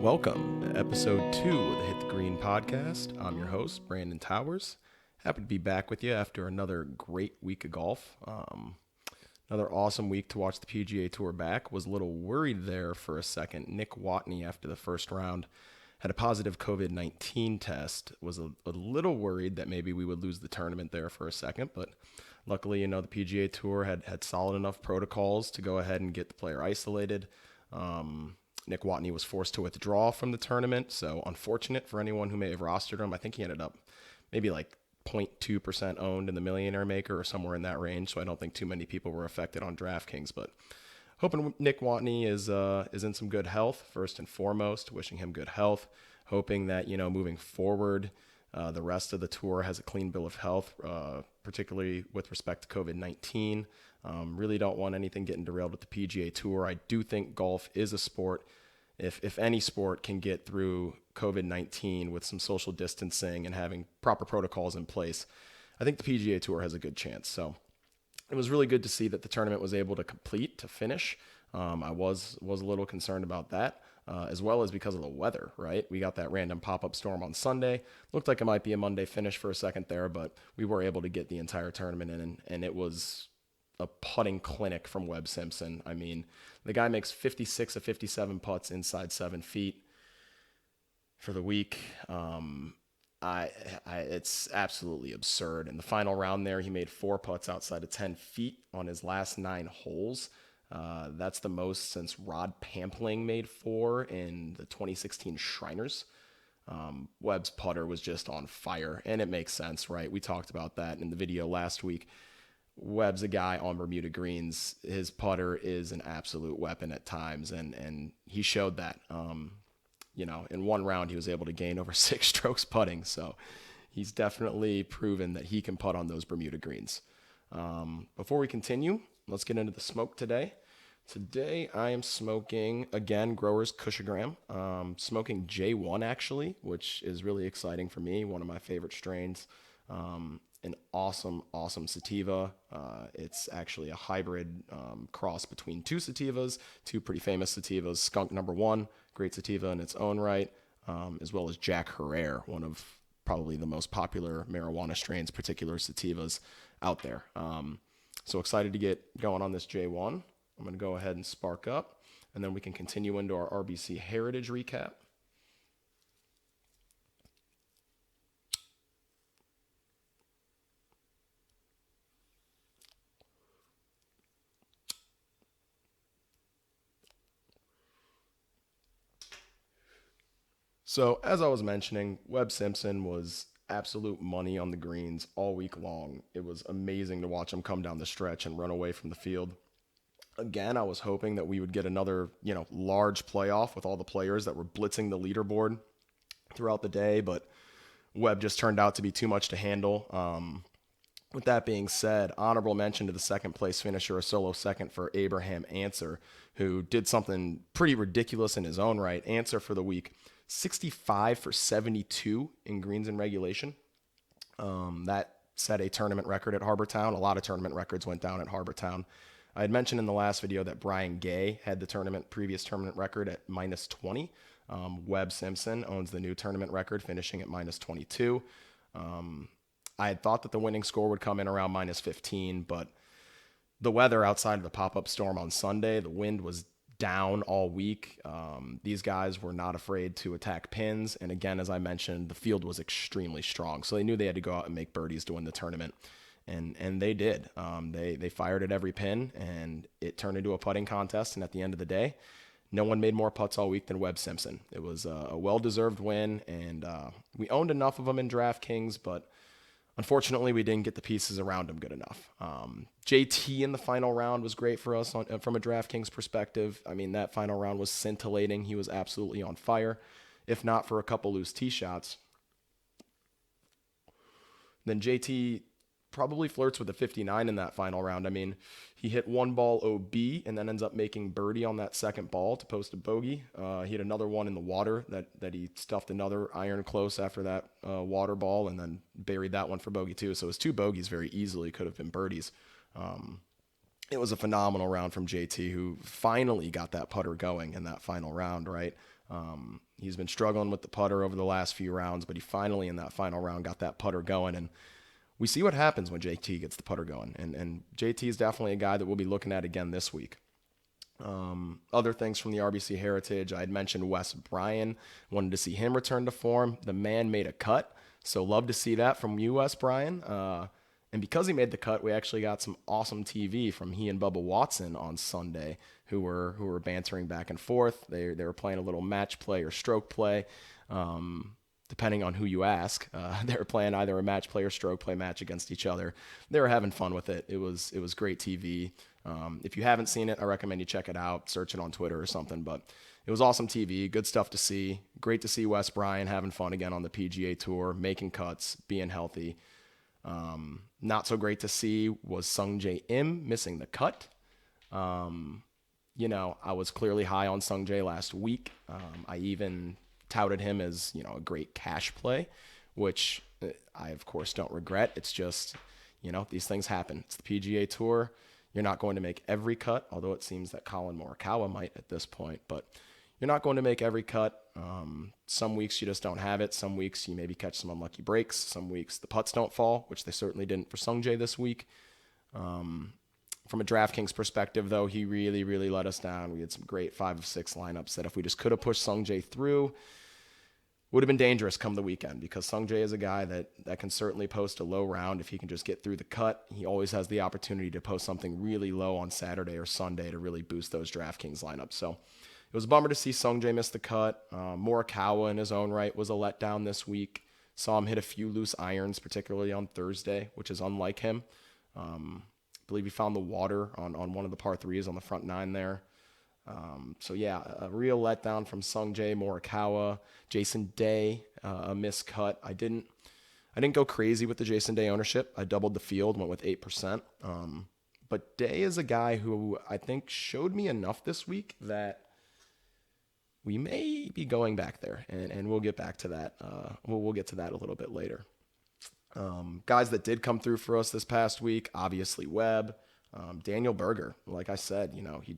Welcome to episode 2 of the Hit the Green podcast. I'm your host, Brandon Towers. Happy to be back with you after another great week of golf. Another awesome week to watch the PGA Tour back. Was a little worried there for a second. Nick Watney, after the first round, had a positive COVID-19 test. Was a little worried that maybe we would lose the tournament there for a second, but luckily, the PGA Tour had solid enough protocols to go ahead and get the player isolated. Nick Watney was forced to withdraw from the tournament, so unfortunate for anyone who may have rostered him. I think he ended up maybe like 0.2% owned in the Millionaire Maker or somewhere in that range, so I don't think too many people were affected on Draftkings, but hoping Nick Watney is in some good health, first and foremost, wishing him good health, hoping that, moving forward, the rest of the tour has a clean bill of health, particularly with respect to COVID-19. Really don't want anything getting derailed with the PGA Tour. I do think golf is a sport. If any sport can get through COVID-19 with some social distancing and having proper protocols in place, I think the PGA Tour has a good chance. So it was really good to see that the tournament was able to finish. I was a little concerned about that, as well as because of the weather, right? We got that random pop-up storm on Sunday. Looked like it might be a Monday finish for a second there, but we were able to get the entire tournament in, and it was a putting clinic from Webb Simpson. I mean, the guy makes 56 of 57 putts inside 7 feet for the week. It's absolutely absurd. In the final round there, he made 4 putts outside of 10 feet on his last 9 holes. That's the most since Rod Pampling made 4 in the 2016 Shriners. Webb's putter was just on fire, and it makes sense, right? We talked about that in the video last week. Webb's a guy on Bermuda greens. His putter is an absolute weapon at times, and he showed that. In one round, he was able to gain over 6 strokes putting, so he's definitely proven that he can putt on those Bermuda greens. Before we continue, let's get into the smoke today. Today, I am smoking, again, Growers Kushagram. Smoking J1, actually, which is really exciting for me, one of my favorite strains. An awesome sativa. It's actually a hybrid cross between 2 sativas, 2 pretty famous sativas. Skunk number 1, great sativa in its own right, as well as Jack Herer, one of probably the most popular marijuana strains, particular sativas out there. So excited to get going on this J1. I'm going to go ahead and spark up, and then we can continue into our RBC Heritage recap. So, as I was mentioning, Webb Simpson was absolute money on the greens all week long. It was amazing to watch him come down the stretch and run away from the field. Again, I was hoping that we would get another, large playoff with all the players that were blitzing the leaderboard throughout the day, but Webb just turned out to be too much to handle. With that being said, honorable mention to the second place finisher, a solo second for Abraham Answer, who did something pretty ridiculous in his own right. Answer for the week, 65 for 72 in greens in regulation. That set a tournament record at Harbour Town. A lot of tournament records went down at Harbour Town. I had mentioned in the last video that Brian Gay had the previous tournament record at minus 20. Webb Simpson owns the new tournament record, finishing at minus 22. I had thought that the winning score would come in around minus 15, but the weather outside of the pop-up storm on Sunday, the wind was down all week. These guys were not afraid to attack pins. And again, as I mentioned, the field was extremely strong. So they knew they had to go out and make birdies to win the tournament. And they did. They fired at every pin, and it turned into a putting contest. And at the end of the day, no one made more putts all week than Webb Simpson. It was a well-deserved win, and we owned enough of them in DraftKings, but unfortunately, we didn't get the pieces around him good enough. JT in the final round was great for us from a DraftKings perspective. I mean, that final round was scintillating. He was absolutely on fire, if not for a couple loose tee shots. Then JT probably flirts with a 59 in that final round. I mean, he hit one ball OB and then ends up making birdie on that second ball to post a bogey. He had another one in the water that he stuffed another iron close after that water ball and then buried that one for bogey too. So his 2 bogeys very easily could have been birdies. It was a phenomenal round from JT, who finally got that putter going in that final round, right? He's been struggling with the putter over the last few rounds, but he finally in that final round got that putter going. And we see what happens when JT gets the putter going. And JT is definitely a guy that we'll be looking at again this week. Other things from the RBC heritage, I had mentioned Wes Bryan. Wanted to see him return to form. The man made a cut, so love to see that from you, Wes Bryan. And because he made the cut, we actually got some awesome TV from he and Bubba Watson on Sunday, who were bantering back and forth. They were playing a little match play or stroke play, depending on who you ask. They were playing either a match play or stroke play match against each other. They were having fun with it. It was great TV. If you haven't seen it, I recommend you check it out. Search it on Twitter or something. But it was awesome TV. Good stuff to see. Great to see Wes Bryan having fun again on the PGA Tour, making cuts, being healthy. Not so great to see was Sungjae Im missing the cut. I was clearly high on Sungjae last week. I even touted him as, a great cash play, which I, of course, don't regret. It's just, these things happen. It's the PGA Tour. You're not going to make every cut, although it seems that Colin Morikawa might at this point. But you're not going to make every cut. Some weeks you just don't have it. Some weeks you maybe catch some unlucky breaks. Some weeks the putts don't fall, which they certainly didn't for Sungjae this week. From a DraftKings perspective, though, he really, really let us down. We had some great 5 of 6 lineups that if we just could have pushed Sungjae through, would have been dangerous come the weekend, because Sungjae is a guy that can certainly post a low round if he can just get through the cut. He always has the opportunity to post something really low on Saturday or Sunday to really boost those DraftKings lineups. So it was a bummer to see Sungjae miss the cut. Morikawa in his own right was a letdown this week. Saw him hit a few loose irons, particularly on Thursday, which is unlike him. I believe he found the water on one of the par 3s on the front 9 there. A real letdown from Sungjae, Morikawa, Jason Day, a miscut. I didn't go crazy with the Jason Day ownership. I doubled the field, went with 8%. But Day is a guy who I think showed me enough this week that we may be going back there, and we'll get back to that. We'll get to that a little bit later. Guys that did come through for us this past week, obviously Webb. Daniel Berger, like I said,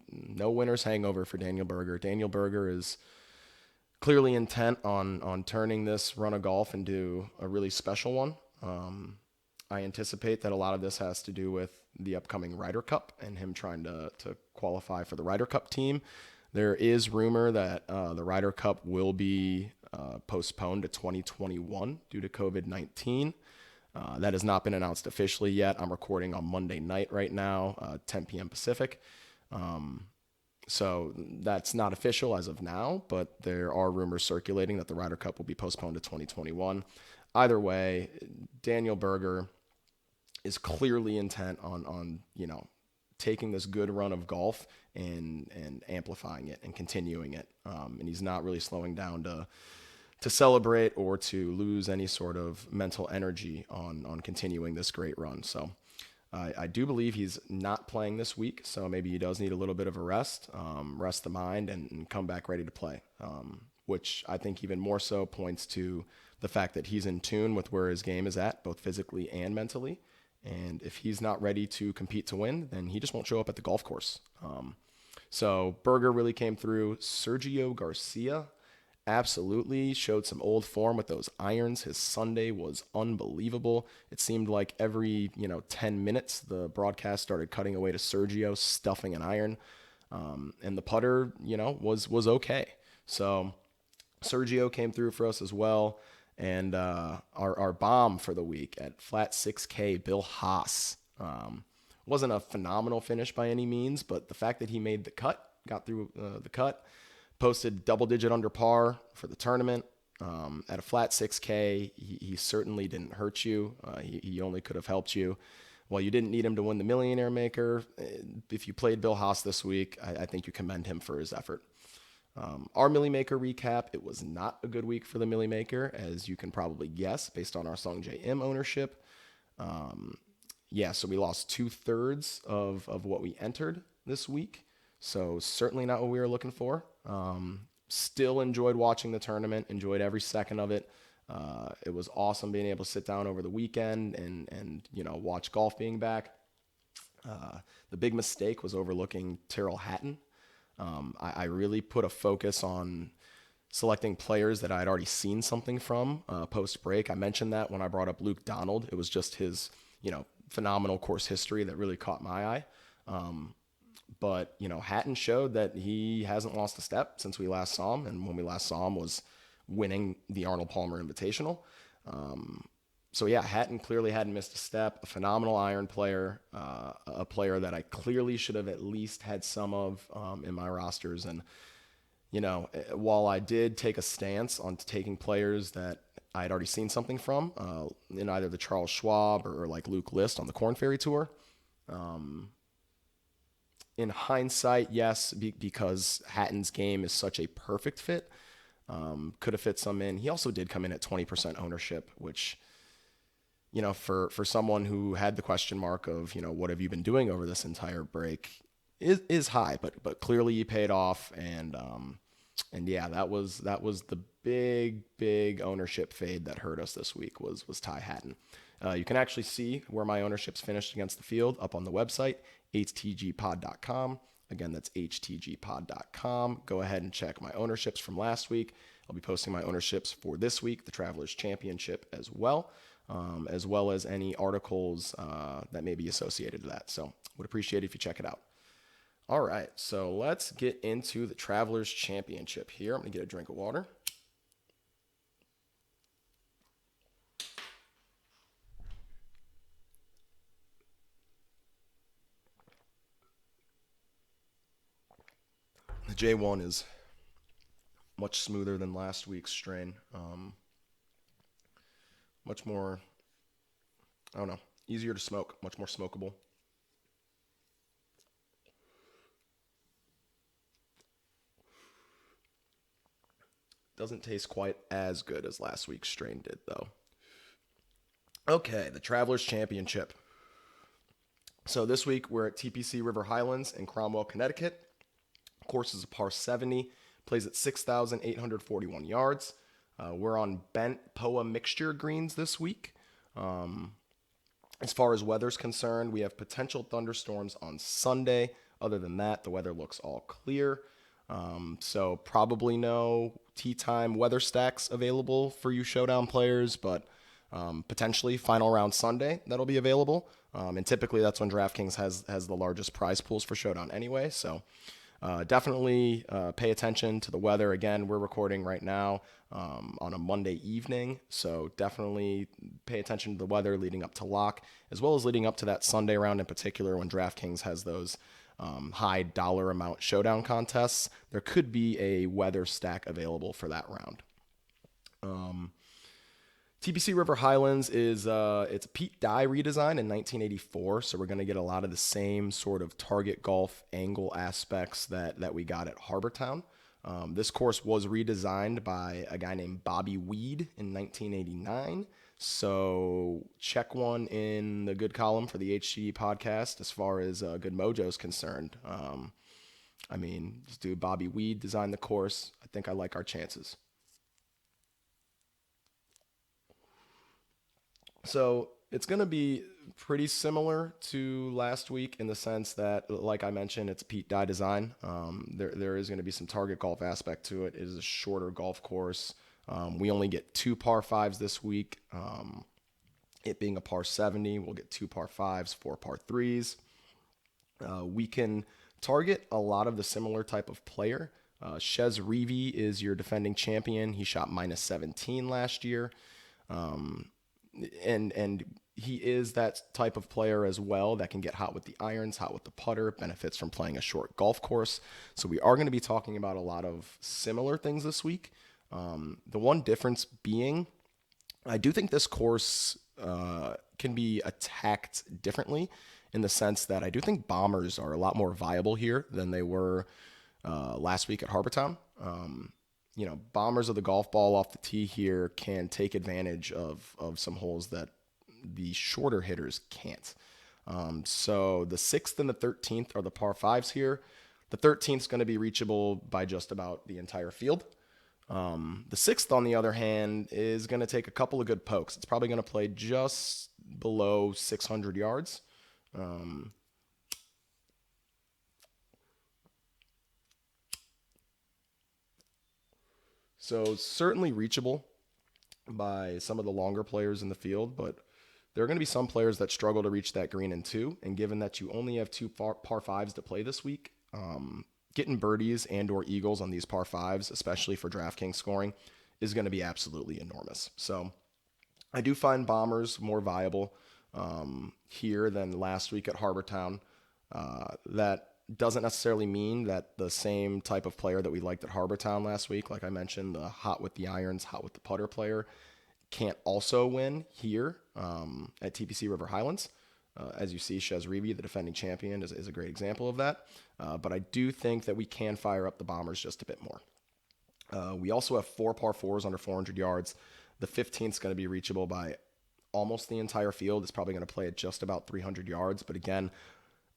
no winner's hangover for Daniel Berger. Daniel Berger is clearly intent on turning this run of golf into a really special one. I anticipate that a lot of this has to do with the upcoming Ryder Cup and him trying to qualify for the Ryder Cup team. There is rumor that the Ryder Cup will be postponed to 2021 due to COVID-19. That has not been announced officially yet. I'm recording on Monday night right now, 10 p.m. Pacific. So that's not official as of now, but there are rumors circulating that the Ryder Cup will be postponed to 2021. Either way, Daniel Berger is clearly intent on taking this good run of golf and amplifying it and continuing it. And he's not really slowing down to celebrate or to lose any sort of mental energy on continuing this great run. So I do believe he's not playing this week, so maybe he does need a little bit of a rest the mind, and come back ready to play, which I think even more so points to the fact that he's in tune with where his game is at, both physically and mentally. And if he's not ready to compete to win, then he just won't show up at the golf course. So Berger really came through. Sergio Garcia absolutely showed some old form with those irons. His Sunday was unbelievable. It seemed like every 10 minutes the broadcast started cutting away to Sergio stuffing an iron, and the putter was okay. So Sergio came through for us as well. And our bomb for the week at flat 6K, Bill Haas. Wasn't a phenomenal finish by any means, but the fact that he made the cut, got through the cut, posted double-digit under par for the tournament. At a flat 6K, he certainly didn't hurt you. He only could have helped you. While you didn't need him to win the Millionaire Maker, if you played Bill Haas this week, I think you commend him for his effort. Our Millie Maker recap, it was not a good week for the Millie Maker, as you can probably guess based on our Sungjae Im ownership. So we lost 2/3 of what we entered this week. So certainly not what we were looking for. Still enjoyed watching the tournament, enjoyed every second of it. It was awesome being able to sit down over the weekend and watch golf being back. The big mistake was overlooking Tyrrell Hatton. I really put a focus on selecting players that I had already seen something from post break. I mentioned that when I brought up Luke Donald. It was just his, phenomenal course history that really caught my eye. But Hatton showed that he hasn't lost a step since we last saw him, and when we last saw him was winning the Arnold Palmer Invitational. So yeah, Hatton clearly hadn't missed a step. A phenomenal iron player, a player that I clearly should have at least had some of in my rosters. And while I did take a stance on taking players that I had already seen something from in either the Charles Schwab or like Luke List on the Korn Ferry Tour. In hindsight, yes, because Hatton's game is such a perfect fit. Could have fit some in. He also did come in at 20% ownership, which, for someone who had the question mark of, what have you been doing over this entire break is high, but clearly he paid off. And yeah, that was the big ownership fade that hurt us this week was Ty Hatton. You can actually see where my ownerships finished against the field up on the website, htgpod.com. Again, that's htgpod.com. Go ahead and check my ownerships from last week. I'll be posting my ownerships for this week, the Travelers Championship as well as any articles that may be associated to that. So would appreciate it if you check it out. All right, so let's get into the Travelers Championship here. I'm going to get a drink of water. The J1 is much smoother than last week's strain. Much more, easier to smoke, much more smokable. Doesn't taste quite as good as last week's strain did, though. Okay, the Travelers Championship. So this week we're at TPC River Highlands in Cromwell, Connecticut. Course is a par 70, plays at 6,841 yards. We're on bent POA mixture greens this week. As far as weather's concerned, we have potential thunderstorms on Sunday. Other than that, the weather looks all clear. So probably no tee time weather stacks available for you showdown players, but potentially final round Sunday that'll be available. And typically that's when DraftKings has the largest prize pools for showdown anyway. So definitely pay attention to the weather. Again, we're recording right now on a Monday evening, so definitely pay attention to the weather leading up to lock, as well as leading up to that Sunday round in particular when DraftKings has those high dollar amount showdown contests. There could be a weather stack available for that round. TPC River Highlands is it's a Pete Dye redesign in 1984, so we're going to get a lot of the same sort of target golf angle aspects that we got at Harbortown. This course was redesigned by a guy named Bobby Weed in 1989, so check one in the good column for the HG podcast as far as Good Mojo is concerned. This dude Bobby Weed designed the course. I think I like our chances. So it's going to be pretty similar to last week in the sense that, like I mentioned, it's a Pete Dye design. There is going to be some target golf aspect to it. It is a shorter golf course. We only get 2 par 5s this week. It being a par 70, we'll get 2 par 5s, 4 par 3s. We can target a lot of the similar type of player. Chez Reavie is your defending champion. He shot minus 17 last year. And he is that type of player as well that can get hot with the irons, hot with the putter, benefits from playing a short golf course. So we are going to be talking about a lot of similar things this week. The one difference being, I do think this course can be attacked differently in the sense that I do think bombers are a lot more viable here than they were last week at Harbortown. Bombers of the golf ball off the tee here can take advantage of some holes that the shorter hitters can't. So the 6th and the 13th are the par 5s here. The 13th is going to be reachable by just about the entire field. The 6th, on the other hand, is going to take a couple of good pokes. It's probably going to play just below 600 yards. So certainly reachable by some of the longer players in the field, but there are going to be some players that struggle to reach that green in two. And given that you only have two par fives to play this week, getting birdies and or eagles on these par fives, especially for DraftKings scoring, is going to be absolutely enormous. So I do find bombers more viable here than last week at Harbortown. That doesn't necessarily mean that the same type of player that we liked at Harbortown last week, like I mentioned, the hot with the irons, hot with the putter player, can't also win here at TPC River Highlands. As you see, Chez Reavie, the defending champion, is a great example of that. But I do think that we can fire up the bombers just a bit more. We also have 4 par 4s under 400 yards. The 15th is going to be reachable by almost the entire field. It's probably going to play at just about 300 yards. But again,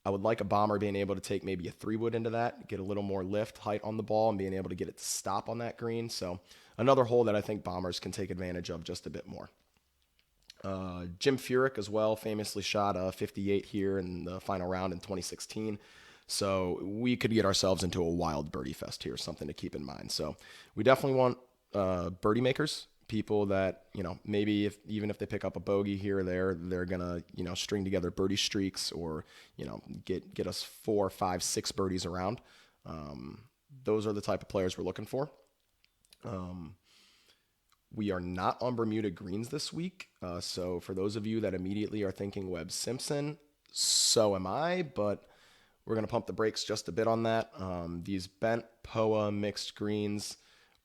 I would like a bomber being able to take maybe a 3-wood into that, get a little more lift, height on the ball, and being able to get it to stop on that green. So another hole that I think bombers can take advantage of just a bit more. Jim Furyk as well famously shot a 58 here in the final round in 2016. So we could get ourselves into a wild birdie fest here, something to keep in mind. So we definitely want birdie makers, people that, maybe even if they pick up a bogey here or there, they're going to, string together birdie streaks or, get us 4, 5, 6 birdies around. Those are the type of players we're looking for. We are not on Bermuda greens this week. So for those of you that immediately are thinking Webb Simpson, so am I, but we're going to pump the brakes just a bit on that. These bent POA mixed greens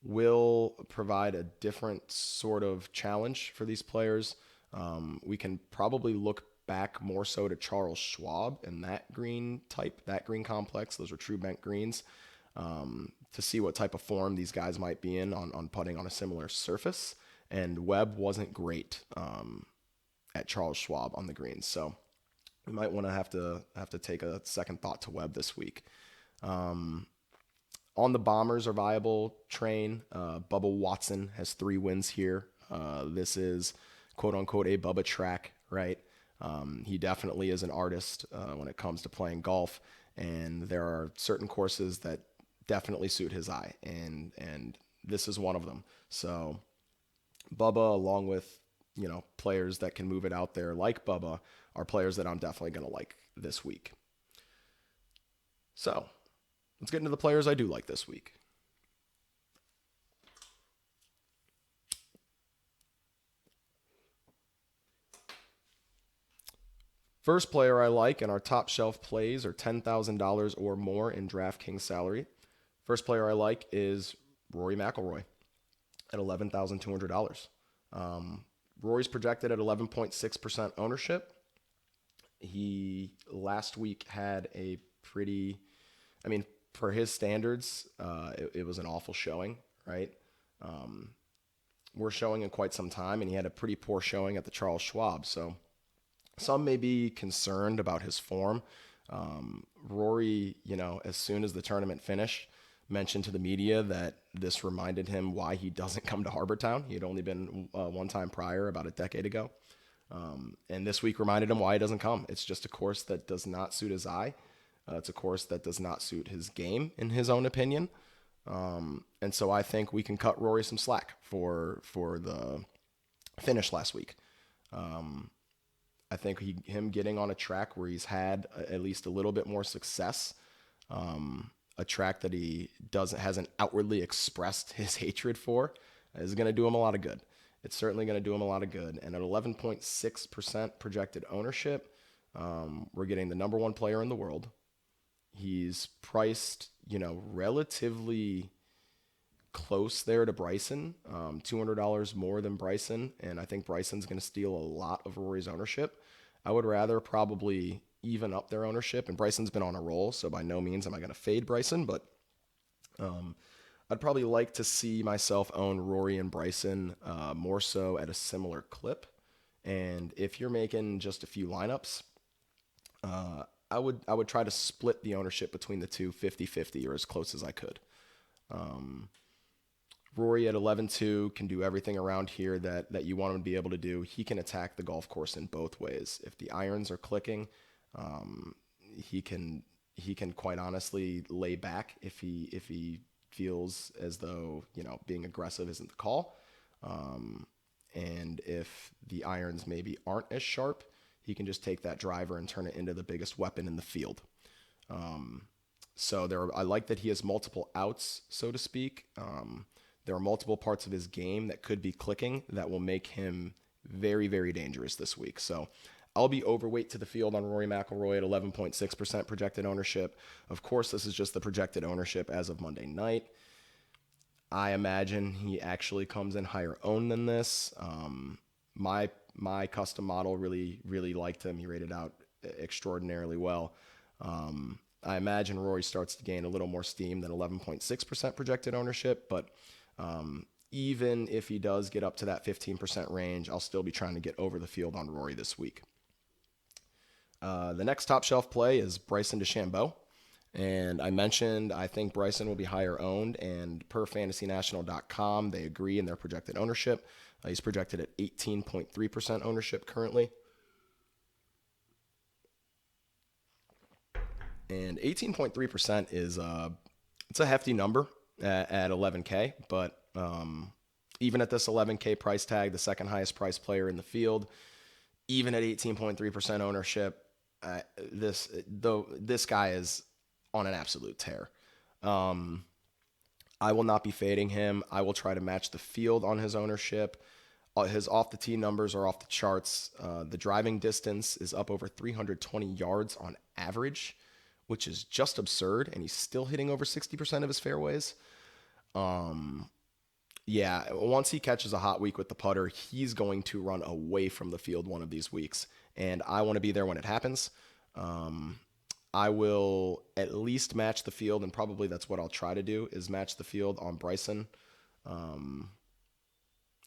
will provide a different sort of challenge for these players. We can probably look back more so to Charles Schwab and that green type, that green complex. Those are true bent greens. To see what type of form these guys might be in on putting on a similar surface. And Webb wasn't great at Charles Schwab on the greens. So we might want to have to take a second thought to Webb this week. On the bombers are viable train. Bubba Watson has 3 wins here. This is quote unquote a Bubba track, right? He definitely is an artist when it comes to playing golf. And there are certain courses that definitely suit his eye, and this is one of them. So Bubba, along with players that can move it out there like Bubba, are players that I'm definitely going to like this week. So let's get into the players I do like this week. First player I like in our top shelf plays are $10,000 or more in DraftKings salary. First player I like is Rory McIlroy at $11,200. Rory's projected at 11.6% ownership. He last week had a pretty, for his standards, it was an awful showing, right? We're showing in quite some time, and he had a pretty poor showing at the Charles Schwab. So some may be concerned about his form. Rory, as soon as the tournament finished, mentioned to the media that this reminded him why he doesn't come to Harbortown. He had only been one time prior, about a decade ago. And this week reminded him why he doesn't come. It's just a course that does not suit his eye. It's a course that does not suit his game, in his own opinion. And so I think we can cut Rory some slack for the finish last week. I think him getting on a track where he's had at least a little bit more success, a track that he hasn't outwardly expressed his hatred for, is going to do him a lot of good. It's certainly going to do him a lot of good. And at 11.6% projected ownership, we're getting the number 1 player in the world. He's priced, relatively close there to Bryson, $200 more than Bryson. And I think Bryson's going to steal a lot of Rory's ownership. I would rather probably even up their ownership, and Bryson's been on a roll, so by no means am I going to fade Bryson, but I'd probably like to see myself own Rory and Bryson more so at a similar clip. And if you're making just a few lineups, I would try to split the ownership between the two 50-50 or as close as I could. Rory at 11-2 can do everything around here that you want him to be able to do. He can attack the golf course in both ways. If the irons are clicking, he can quite honestly lay back if he feels as though, being aggressive isn't the call. And if the irons maybe aren't as sharp, he can just take that driver and turn it into the biggest weapon in the field. I like that he has multiple outs, so to speak. There are multiple parts of his game that could be clicking that will make him very, very dangerous this week. So I'll be overweight to the field on Rory McIlroy at 11.6% projected ownership. Of course, this is just the projected ownership as of Monday night. I imagine he actually comes in higher owned than this. My custom model really, really liked him. He rated out extraordinarily well. I imagine Rory starts to gain a little more steam than 11.6% projected ownership, but even if he does get up to that 15% range, I'll still be trying to get over the field on Rory this week. The next top shelf play is Bryson DeChambeau. And I mentioned I think Bryson will be higher owned, and per fantasynational.com, they agree in their projected ownership. He's projected at 18.3% ownership currently. And 18.3% is it's a hefty number at 11K, but even at this 11K price tag, the second highest priced player in the field, even at 18.3% ownership, this guy is on an absolute tear. I will not be fading him. I will try to match the field on his ownership. His off the tee numbers are off the charts. The driving distance is up over 320 yards on average, which is just absurd, and he's still hitting over 60% of his fairways. Yeah, once he catches a hot week with the putter, he's going to run away from the field one of these weeks, and I want to be there when it happens. I will at least match the field, and probably that's what I'll try to do, is match the field on Bryson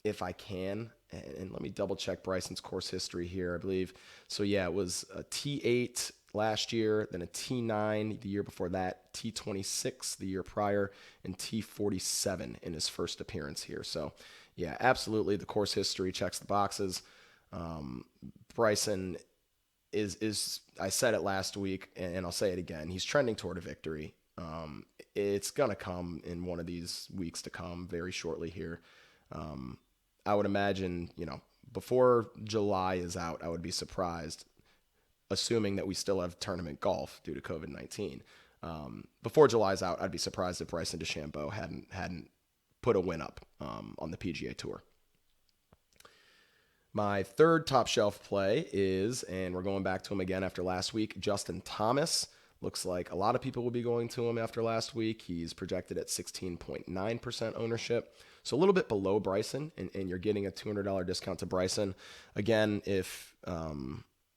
if I can. And let me double check Bryson's course history here, I believe. So yeah, it was a T8 last year, then a T9 the year before that, T26 the year prior, and T47 in his first appearance here. So yeah, absolutely, the course history checks the boxes. Bryson is I said it last week, and I'll say it again, he's trending toward a victory. It's going to come in one of these weeks to come very shortly here. I would imagine, before July is out, I would be surprised, assuming that we still have tournament golf due to COVID-19. Before July's out, I'd be surprised if Bryson DeChambeau hadn't put a win up on the PGA Tour. My third top shelf play is, and we're going back to him again after last week, Justin Thomas. Looks like a lot of people will be going to him after last week. He's projected at 16.9% ownership. So a little bit below Bryson, and you're getting a $200 discount to Bryson. Again, if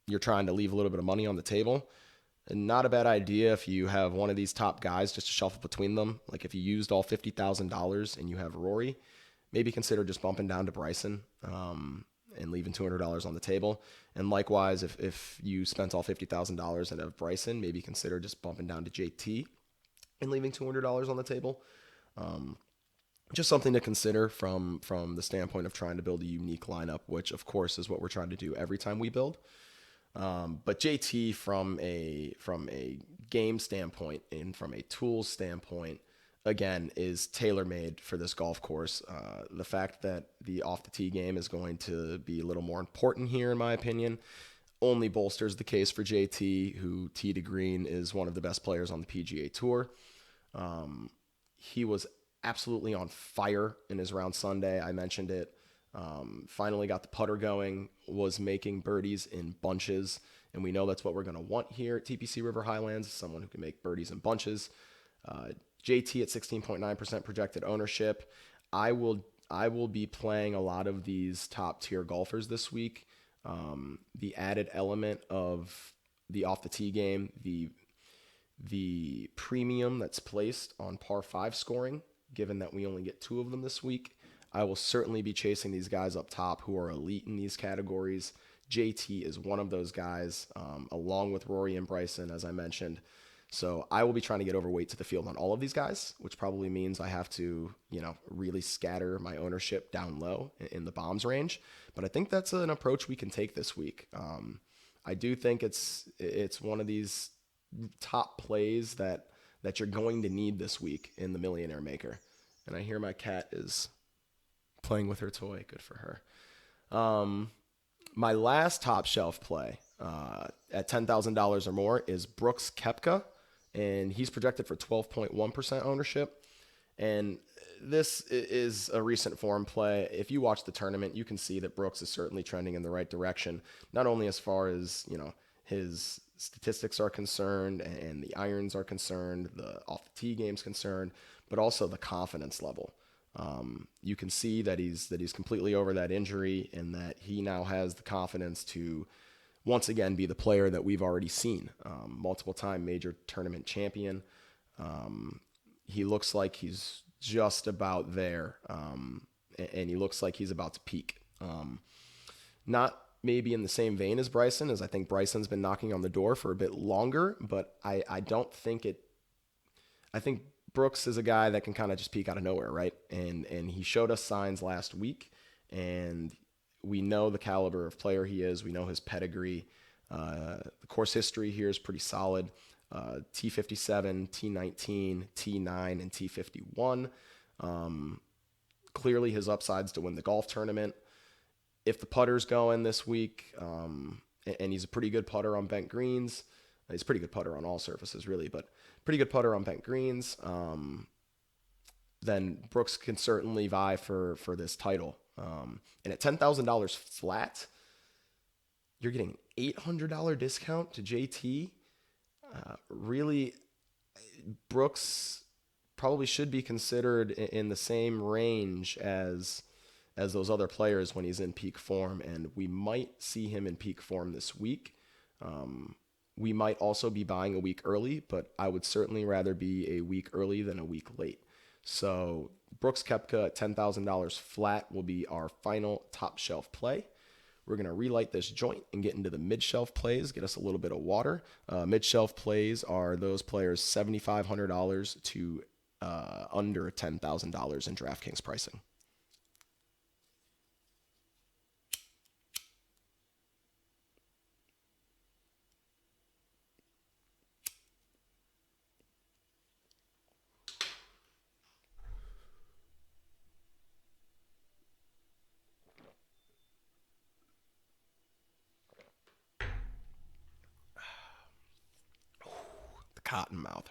you're trying to leave a little bit of money on the table, not a bad idea if you have one of these top guys just to shuffle between them. Like if you used all $50,000 and you have Rory, maybe consider just bumping down to Bryson and leaving $200 on the table. And likewise, if you spent all $50,000 and have Bryson, maybe consider just bumping down to JT and leaving $200 on the table. Just something to consider from the standpoint of trying to build a unique lineup, which of course is what we're trying to do every time we build. But JT from a game standpoint and from a tools standpoint, again, is tailor-made for this golf course. The fact that the off-the-tee game is going to be a little more important here, in my opinion, only bolsters the case for JT, who tee to green is one of the best players on the PGA Tour. He was absolutely on fire in his round Sunday. I mentioned it. Finally got the putter going, was making birdies in bunches, and we know that's what we're going to want here at TPC River Highlands, someone who can make birdies in bunches. JT at 16.9% projected ownership. I will be playing a lot of these top tier golfers this week. The added element of the off the tee game, the premium that's placed on par 5 scoring, given that we only get 2 of them this week, I will certainly be chasing these guys up top who are elite in these categories. JT is one of those guys, along with Rory and Bryson, as I mentioned. So I will be trying to get overweight to the field on all of these guys, which probably means I have to, really scatter my ownership down low in the bombs range. But I think that's an approach we can take this week. I do think it's one of these top plays that that you're going to need this week in the Millionaire Maker. And I hear my cat is playing with her toy. Good for her. My last top shelf play at $10,000 or more is Brooks Koepka, and he's projected for 12.1% ownership. And this is a recent form play. If you watch the tournament, you can see that Brooks is certainly trending in the right direction, not only as far as, his statistics are concerned and the irons are concerned, the off the tee game's concerned, but also the confidence level. You can see that he's completely over that injury and that he now has the confidence to once again be the player that we've already seen. Multiple time major tournament champion. He looks like he's just about there, and he looks like he's about to peak. Not maybe in the same vein as Bryson, as I think Bryson's been knocking on the door for a bit longer, but I don't think it. I think Brooks is a guy that can kind of just peak out of nowhere, right? And he showed us signs last week, and we know the caliber of player he is. We know his pedigree. The course history here is pretty solid. T57, T19, T9, and T51. Clearly his upside's to win the golf tournament. If the putter's going this week, and he's a pretty good putter on bent greens, he's a pretty good putter on all surfaces, really, but pretty good putter on bent greens, then Brooks can certainly vie for this title. And at $10,000 flat, you're getting an $800 discount to JT. Really, Brooks probably should be considered in the same range as those other players when he's in peak form, and we might see him in peak form this week. We might also be buying a week early, but I would certainly rather be a week early than a week late. So Brooks Koepka at $10,000 flat will be our final top shelf play. We're going to relight this joint and get into the mid-shelf plays, get us a little bit of water. Mid-shelf plays are those players $7,500 to under $10,000 in Draftkings pricing. Cottonmouth.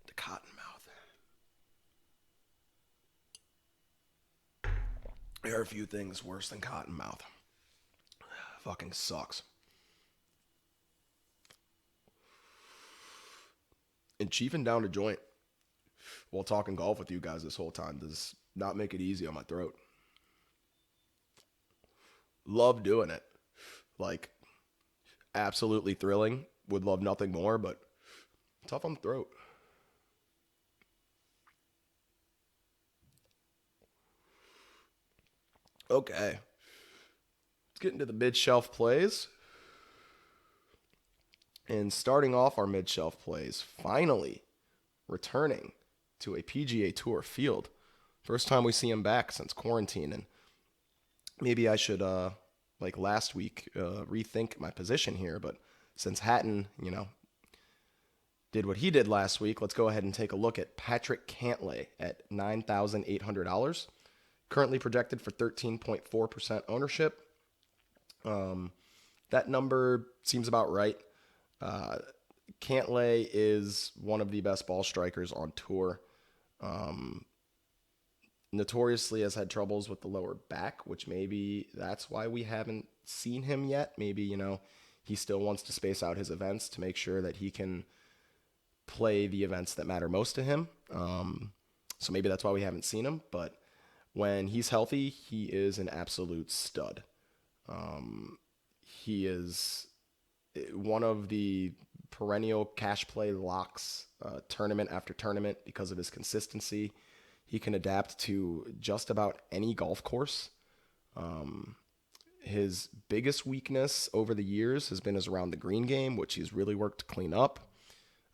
The Cottonmouth. There are a few things worse than Cottonmouth. Fucking sucks. And chiefing down a joint while talking golf with you guys this whole time does not make it easy on my throat. Love doing it. Like, absolutely thrilling. Would love nothing more, but tough on the throat. Okay. Let's get into the mid-shelf plays. And starting off our mid-shelf plays, finally returning to a PGA Tour field. First time we see him back since quarantine. And maybe I should, like last week, rethink my position here, but since Hatton, did what he did last week, let's go ahead and take a look at Patrick Cantlay at $9,800. Currently projected for 13.4% ownership. That number seems about right. Cantlay is one of the best ball strikers on tour. Notoriously has had troubles with the lower back, which maybe that's why we haven't seen him yet. Maybe, he still wants to space out his events to make sure that he can play the events that matter most to him. So maybe that's why we haven't seen him. But when he's healthy, he is an absolute stud. He is one of the perennial cash play locks tournament after tournament because of his consistency. He can adapt to just about any golf course. His biggest weakness over the years has been his around the green game, which he's really worked to clean up.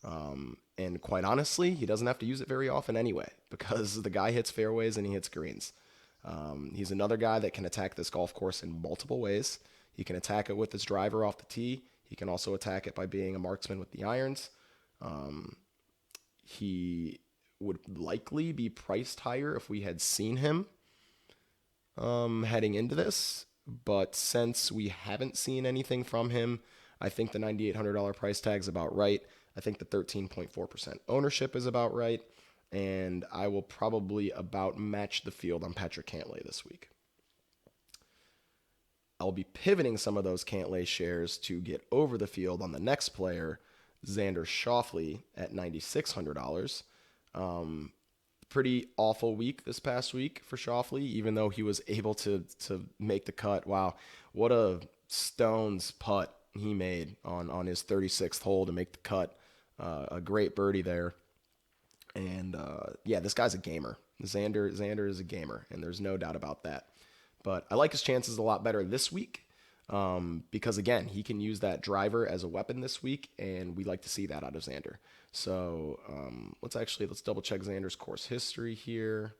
And quite honestly, he doesn't have to use it very often anyway, because the guy hits fairways and he hits greens. He's another guy that can attack this golf course in multiple ways. He can attack it with his driver off the tee. He can also attack it by being a marksman with the irons. He would likely be priced higher if we had seen him heading into this. But since we haven't seen anything from him, I think the $9,800 price tag is about right. I think the 13.4% ownership is about right. And I will probably about match the field on Patrick Cantlay this week. I'll be pivoting some of those Cantlay shares to get over the field on the next player, Xander Schauffele, at $9,600. Pretty awful week this past week for Schauffele, even though he was able to make the cut. Wow, what a stones putt he made on his 36th hole to make the cut. A great birdie there. And yeah, this guy's a gamer. Xander is a gamer, and there's no doubt about that. But I like his chances a lot better this week because, again, he can use that driver as a weapon this week, and we like to see that out of Xander. So let's double check Xander's course history here.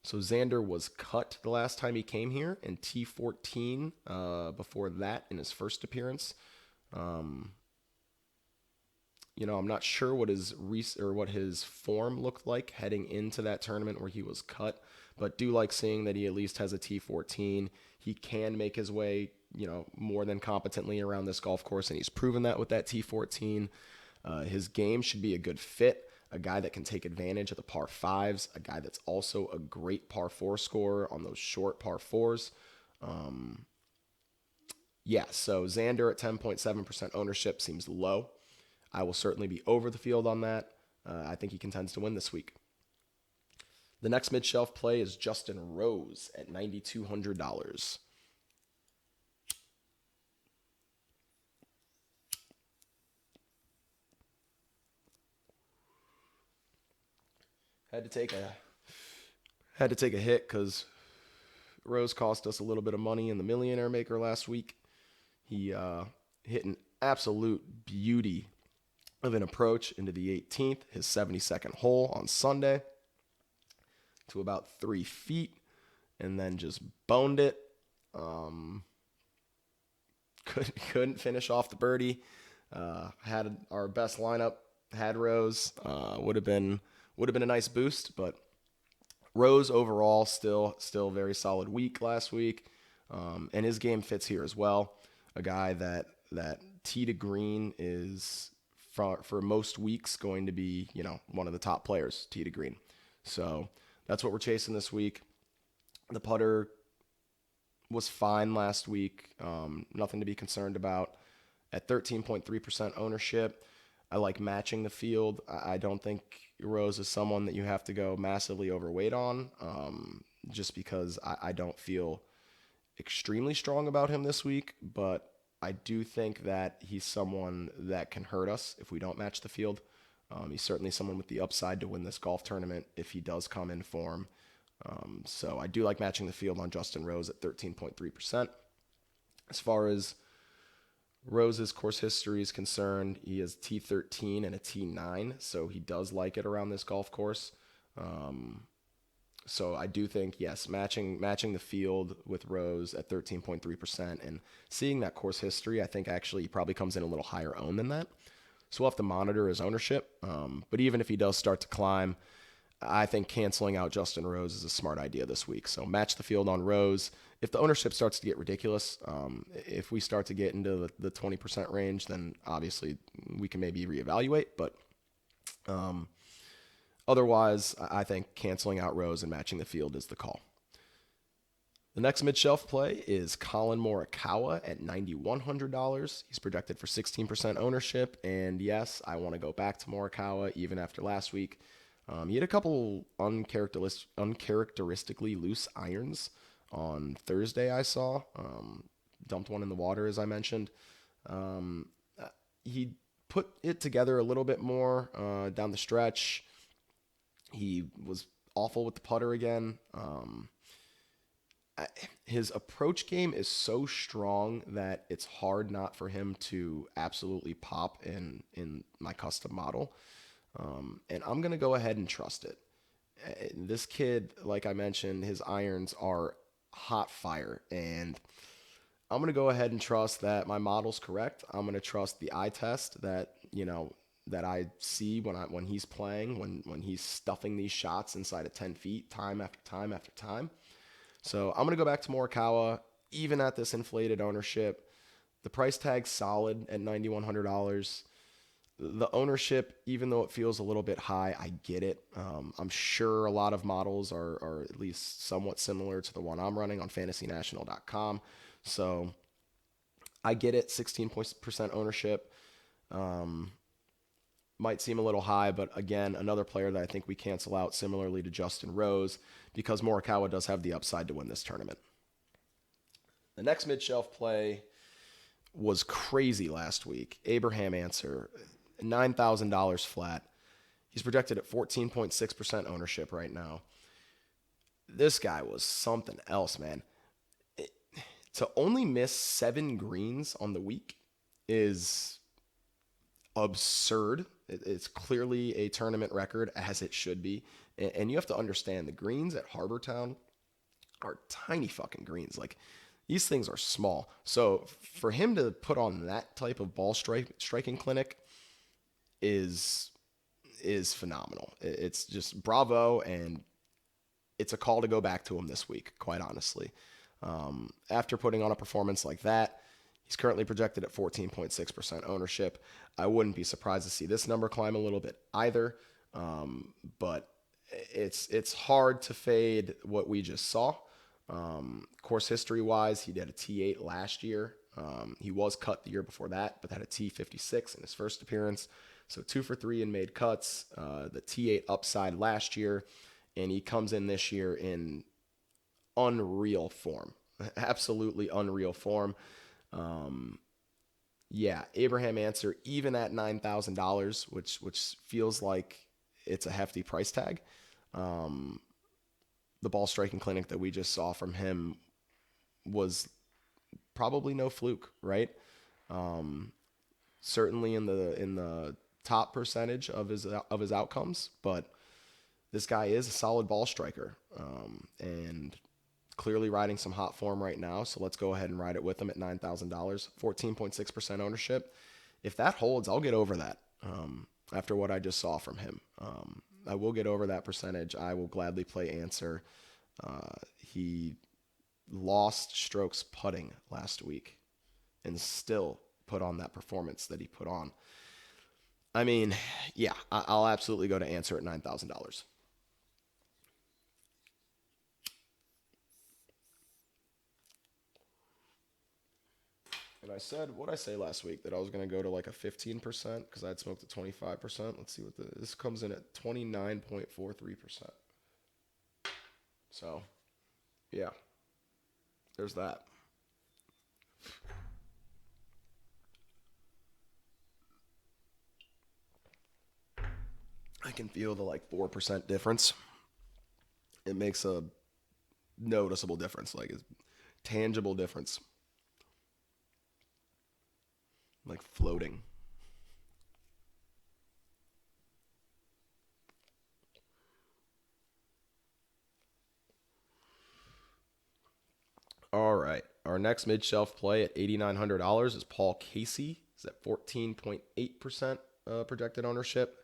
So Xander was cut the last time he came here in T14. Before that, in his first appearance, I'm not sure what his form looked like heading into that tournament where he was cut, but do like seeing that he at least has a T14. He can make his way, more than competently around this golf course, and he's proven that with that T14. His game should be a good fit, a guy that can take advantage of the par fives, a guy that's also a great par four scorer on those short par fours. So Xander at 10.7% ownership seems low. I will certainly be over the field on that. I think he contends to win this week. The next mid-shelf play is Justin Rose at $9,200. Had to take a hit because Rose cost us a little bit of money in the Millionaire Maker last week. He hit an absolute beauty of an approach into the 18th, his 72nd hole on Sunday, to about 3 feet, and then just boned it. Couldn't finish off the birdie. Had our best lineup, had Rose. Would have been a nice boost, but Rose overall still very solid week last week, and his game fits here as well. A guy that tee to green is for most weeks going to be one of the top players tee to green. So that's what we're chasing this week. The putter was fine last week, nothing to be concerned about. At 13.3% ownership, I like matching the field. I don't think Rose is someone that you have to go massively overweight on, just because I don't feel extremely strong about him this week, but I do think that he's someone that can hurt us if we don't match the field. He's certainly someone with the upside to win this golf tournament if he does come in form. So I do like matching the field on Justin Rose at 13.3%. As far as Rose's course history is concerned, he has T13 and a T9, so he does like it around this golf course. So I do think, yes, matching the field with Rose at 13.3% and seeing that course history, I think actually he probably comes in a little higher owned than that. So we'll have to monitor his ownership. But even if he does start to climb, I think canceling out Justin Rose is a smart idea this week. So match the field on Rose. If the ownership starts to get ridiculous, if we start to get into the 20% range, then obviously we can maybe reevaluate. But otherwise, I think canceling out Rose and matching the field is the call. The next mid-shelf play is Colin Morikawa at $9,100. He's projected for 16% ownership. And yes, I want to go back to Morikawa even after last week. He had a couple uncharacteristically loose irons on Thursday, I saw. Dumped one in the water, as I mentioned. He put it together a little bit more down the stretch. He was awful with the putter again. His approach game is so strong that it's hard not for him to absolutely pop in my custom model. And I'm going to go ahead and trust it. This kid, like I mentioned, his irons are hot fire. And I'm going to go ahead and trust that my model's correct. I'm going to trust the eye test that that I see when he's playing, when he's stuffing these shots inside of 10 feet time after time after time. So I'm going to go back to Morikawa, even at this inflated ownership. The price tag's solid at $9,100. The ownership, even though it feels a little bit high, I get it. I'm sure a lot of models are at least somewhat similar to the one I'm running on fantasynational.com. So I get it, 16% ownership. Might seem a little high, but again, another player that I think we cancel out similarly to Justin Rose because Morikawa does have the upside to win this tournament. The next mid-shelf play was crazy last week. Abraham Answer, $9,000 flat. He's projected at 14.6% ownership right now. This guy was something else, man. To only miss 7 greens on the week is absurd. It's clearly a tournament record, as it should be. And you have to understand, the greens at Harbor Town are tiny fucking greens. Like, these things are small. So for him to put on that type of ball striking clinic is phenomenal. It's just bravo, and it's a call to go back to him this week, quite honestly. After putting on a performance like that, he's currently projected at 14.6% ownership. I wouldn't be surprised to see this number climb a little bit either, but it's hard to fade what we just saw. Course history-wise, he did a T8 last year. He was cut the year before that, but had a T56 in his first appearance. So 2 for 3 in made cuts. The T8 upside last year, and he comes in this year in unreal form. Absolutely unreal form. Abraham Answer, even at $9,000, which feels like it's a hefty price tag. The ball striking clinic that we just saw from him was probably no fluke, right? Certainly in the top percentage of his outcomes, but this guy is a solid ball striker, and clearly riding some hot form right now. So let's go ahead and ride it with him at $9,000, 14.6% ownership. If that holds, I'll get over that. After what I just saw from him, I will get over that percentage. I will gladly play Answer. He lost strokes putting last week and still put on that performance that he put on. I mean, yeah, I'll absolutely go to Answer at $9,000. And I said, what did I say last week? That I was going to go to like a 15% because I had smoked at 25%. Let's see what this comes in at 29.43%. So, yeah, there's that. I can feel the like 4% difference. It makes a noticeable difference, like a tangible difference. Like floating. All right. Our next mid-shelf play at $8,900 is Paul Casey. He's at 14.8% projected ownership.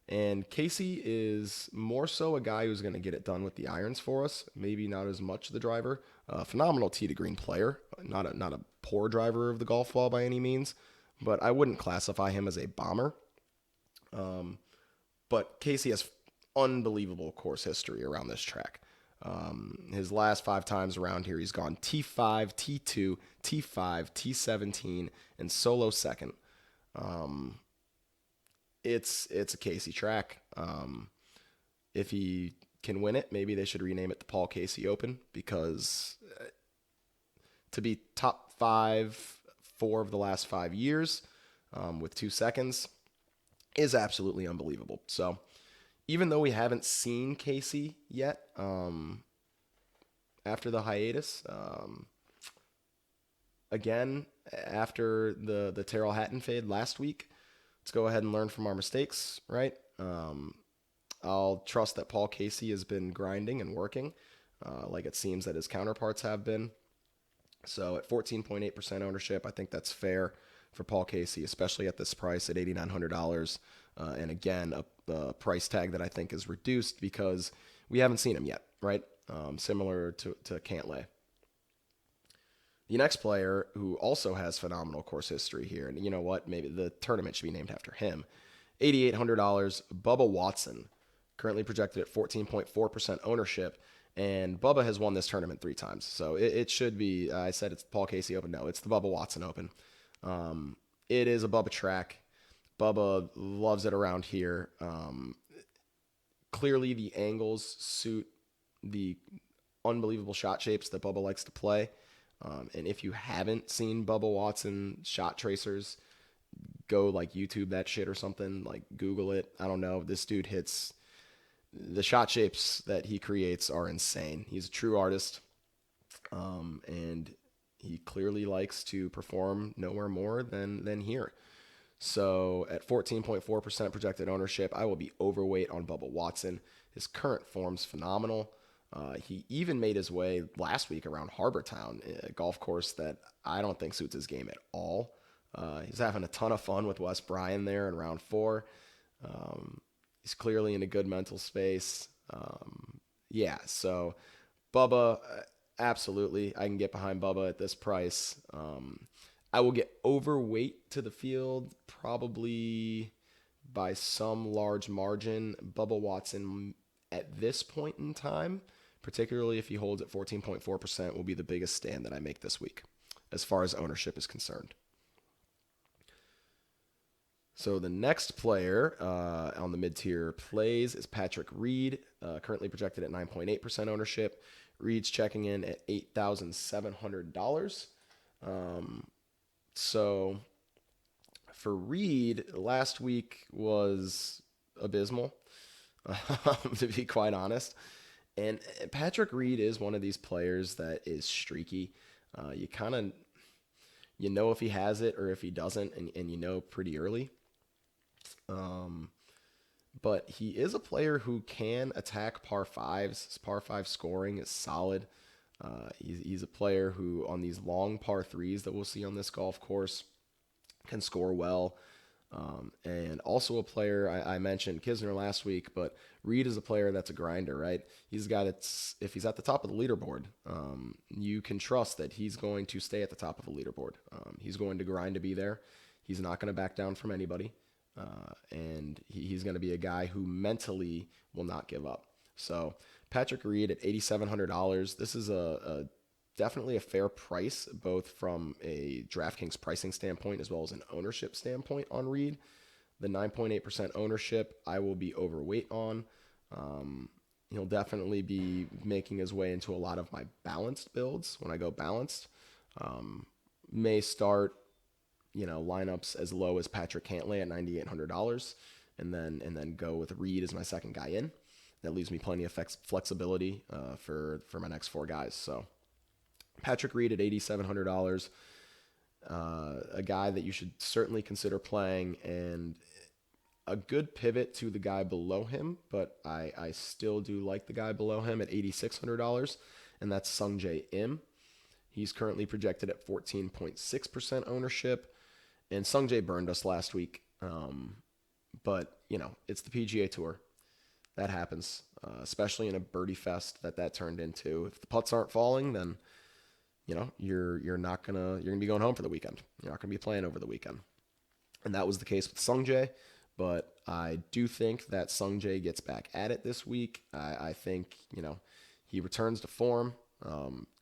And Casey is more so a guy who's going to get it done with the irons for us. Maybe not as much the driver. Phenomenal tee to green player. Not a poor driver of the golf ball by any means. But I wouldn't classify him as a bomber. But Casey has unbelievable course history around this track. His last 5 times around here, he's gone T5, T2, T5, T17, and solo second. It's a Casey track. If he can win it, maybe they should rename it the Paul Casey Open, because to be top 5 4 of the last 5 years with 2 seconds is absolutely unbelievable. So even though we haven't seen Casey yet after the hiatus, again, after the Terrell Hatton fade last week, let's go ahead and learn from our mistakes, right? I'll trust that Paul Casey has been grinding and working like it seems that his counterparts have been. So at 14.8% ownership, I think that's fair for Paul Casey, especially at this price at $8,900. And again, a price tag that I think is reduced because we haven't seen him yet, right? Similar to Cantlay. The next player who also has phenomenal course history here, and you know what? Maybe the tournament should be named after him. $8,800, Bubba Watson, currently projected at 14.4% ownership. And Bubba has won this tournament 3 times. So it should be, I said it's the Paul Casey Open. No, it's the Bubba Watson Open. It is a Bubba track. Bubba loves it around here. Clearly the angles suit the unbelievable shot shapes that Bubba likes to play. And if you haven't seen Bubba Watson shot tracers, go like YouTube that shit or something, like Google it. I don't know. This dude hits, the shot shapes that he creates are insane. He's a true artist. And he clearly likes to perform nowhere more than here. So at 14.4% projected ownership, I will be overweight on Bubba Watson. His current form's phenomenal. He even made his way last week around Harbortown, a golf course that I don't think suits his game at all. He's having a ton of fun with Wes Bryan there in round 4. He's clearly in a good mental space. So Bubba, absolutely, I can get behind Bubba at this price. I will get overweight to the field probably by some large margin. Bubba Watson at this point in time, particularly if he holds at 14.4%, will be the biggest stand that I make this week as far as ownership is concerned. So the next player on the mid-tier plays is Patrick Reed, currently projected at 9.8% ownership. Reed's checking in at $8,700. So for Reed, last week was abysmal, to be quite honest. And Patrick Reed is one of these players that is streaky. You kind of, you know if he has it or if he doesn't, and you know pretty early. But he is a player who can attack par 5s. His par 5 scoring is solid. He's a player who, on these long par 3s that we'll see on this golf course, can score well. And also a player, I mentioned Kisner last week, but Reed is a player that's a grinder, right? He's a guy that's, if he's at the top of the leaderboard, you can trust that he's going to stay at the top of the leaderboard. He's going to grind to be there. He's not going to back down from anybody. And he's going to be a guy who mentally will not give up. So Patrick Reed at $8,700. This is a definitely a fair price, both from a DraftKings pricing standpoint as well as an ownership standpoint on Reed. The 9.8% ownership, I will be overweight on. He'll definitely be making his way into a lot of my balanced builds when I go balanced. May start, lineups as low as Patrick Cantlay at $9,800, and then go with Reed as my second guy in. That leaves me plenty of flexibility for my next 4 guys. So Patrick Reed at $8,700, a guy that you should certainly consider playing, and a good pivot to the guy below him, but I still do like the guy below him at $8,600, and that's Sungjae Im. He's currently projected at 14.6% ownership, and Sungjae burned us last week, but, it's the PGA Tour. That happens, especially in a birdie fest that turned into. If the putts aren't falling, then you're gonna be going home for the weekend. You're not gonna be playing over the weekend, and that was the case with Sungjae. But I do think that Sungjae gets back at it this week. I think he returns to form.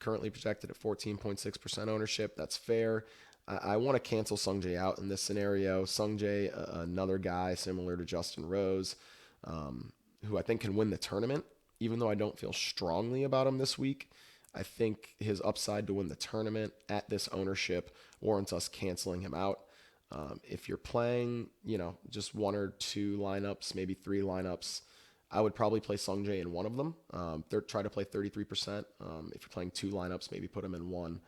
Currently projected at 14.6% ownership. That's fair. I want to cancel Sungjae out in this scenario. Sungjae, another guy similar to Justin Rose, who I think can win the tournament, even though I don't feel strongly about him this week. I think his upside to win the tournament at this ownership warrants us canceling him out. If you're playing, just 1 or 2 lineups, maybe 3 lineups, I would probably play Sungjae in one of them. Try to play 33%. If you're playing 2 lineups, maybe put him in one,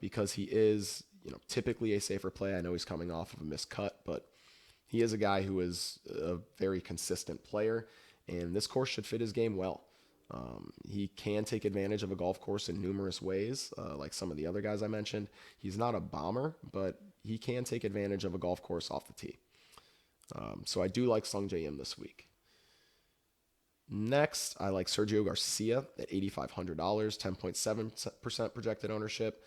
because he is, typically a safer play. I know he's coming off of a missed cut, but he is a guy who is a very consistent player, and this course should fit his game well. He can take advantage of a golf course in numerous ways, like some of the other guys I mentioned. He's not a bomber, but he can take advantage of a golf course off the tee. So I do like Sung J M this week. Next, I like Sergio Garcia at $8,500, 10.7% projected ownership.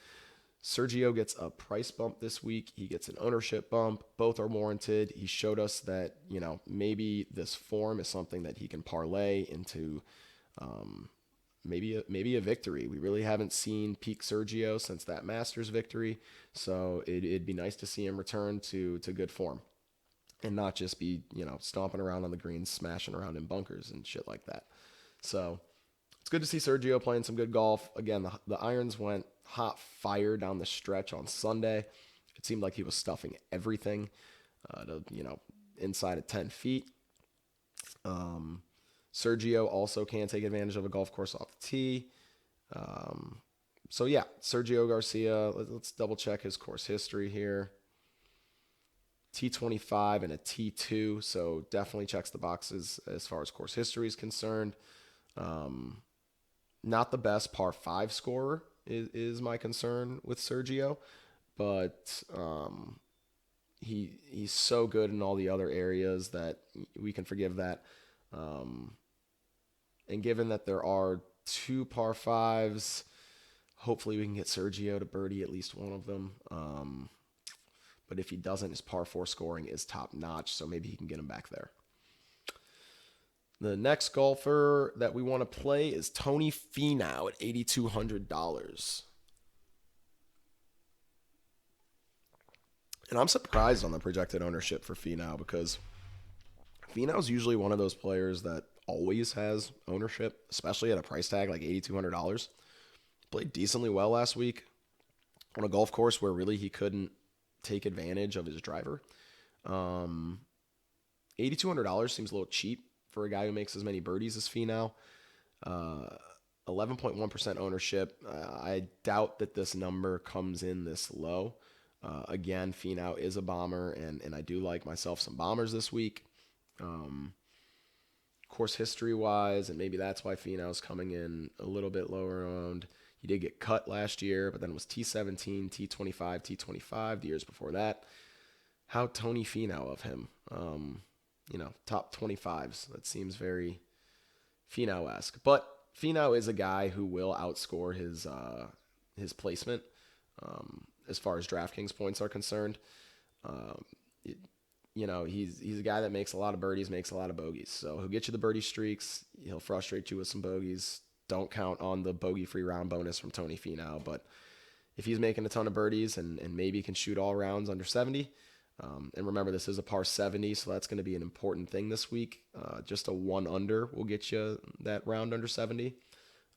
Sergio gets a price bump this week. He gets an ownership bump. Both are warranted. He showed us that, maybe this form is something that he can parlay into maybe a victory. We really haven't seen peak Sergio since that Masters victory. So it'd be nice to see him return to good form and not just be, stomping around on the greens, smashing around in bunkers and shit like that. So it's good to see Sergio playing some good golf. Again, the irons went hot fire down the stretch on Sunday. It seemed like he was stuffing everything inside of 10 feet. Sergio also can take advantage of a golf course off the tee. So yeah, Sergio Garcia, let's double check his course history here. T25 and a T2, so definitely checks the boxes as far as course history is concerned. Not the best par 5 scorer is my concern with Sergio, but he's so good in all the other areas that we can forgive that. And given that there are 2 par 5s, hopefully we can get Sergio to birdie at least one of them. But if he doesn't, his par 4 scoring is top notch, so maybe he can get him back there. The next golfer that we want to play is Tony Finau at $8,200. And I'm surprised on the projected ownership for Finau because Finau's usually one of those players that always has ownership, especially at a price tag like $8,200. Played decently well last week on a golf course where really he couldn't take advantage of his driver. $8,200 seems a little cheap for a guy who makes as many birdies as Finau. 11.1% ownership. I doubt that this number comes in this low. Again, Finau is a bomber, and I do like myself some bombers this week. Course history-wise, and maybe that's why Finau's coming in a little bit lower owned. He did get cut last year, but then it was T17, T25, T25 the years before that. How Tony Finau of him? Top 25s. That seems very Finau-esque. But Finau is a guy who will outscore his placement as far as DraftKings points are concerned. He's a guy that makes a lot of birdies, makes a lot of bogeys. So he'll get you the birdie streaks. He'll frustrate you with some bogeys. Don't count on the bogey-free round bonus from Tony Finau. But if he's making a ton of birdies and maybe can shoot all rounds under 70, and remember, this is a par 70, so that's going to be an important thing this week. Just a 1 under will get you that round under 70.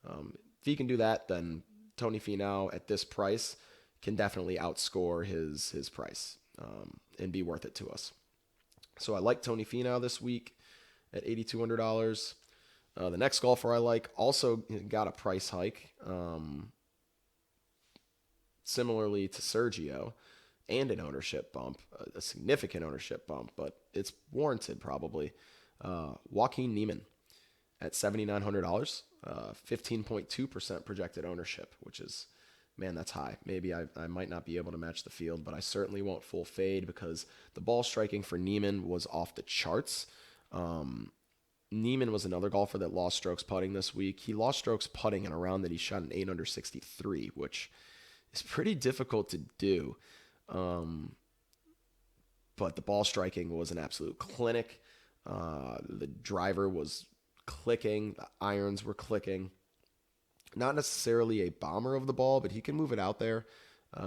If he can do that, then Tony Finau at this price can definitely outscore his price and be worth it to us. So I like Tony Finau this week at $8,200. The next golfer I like also got a price hike, similarly to Sergio, and an ownership bump, a significant ownership bump, but it's warranted probably. Joaquin Niemann at $7,900, 15.2% projected ownership, which is, man, that's high. Maybe I might not be able to match the field, but I certainly won't full fade because the ball striking for Niemann was off the charts. Niemann was another golfer that lost strokes putting this week. He lost strokes putting in a round that he shot an 8 under 63, which is pretty difficult to do. But the ball striking was an absolute clinic. The driver was clicking. The irons were clicking. Not necessarily a bomber of the ball, but he can move it out there.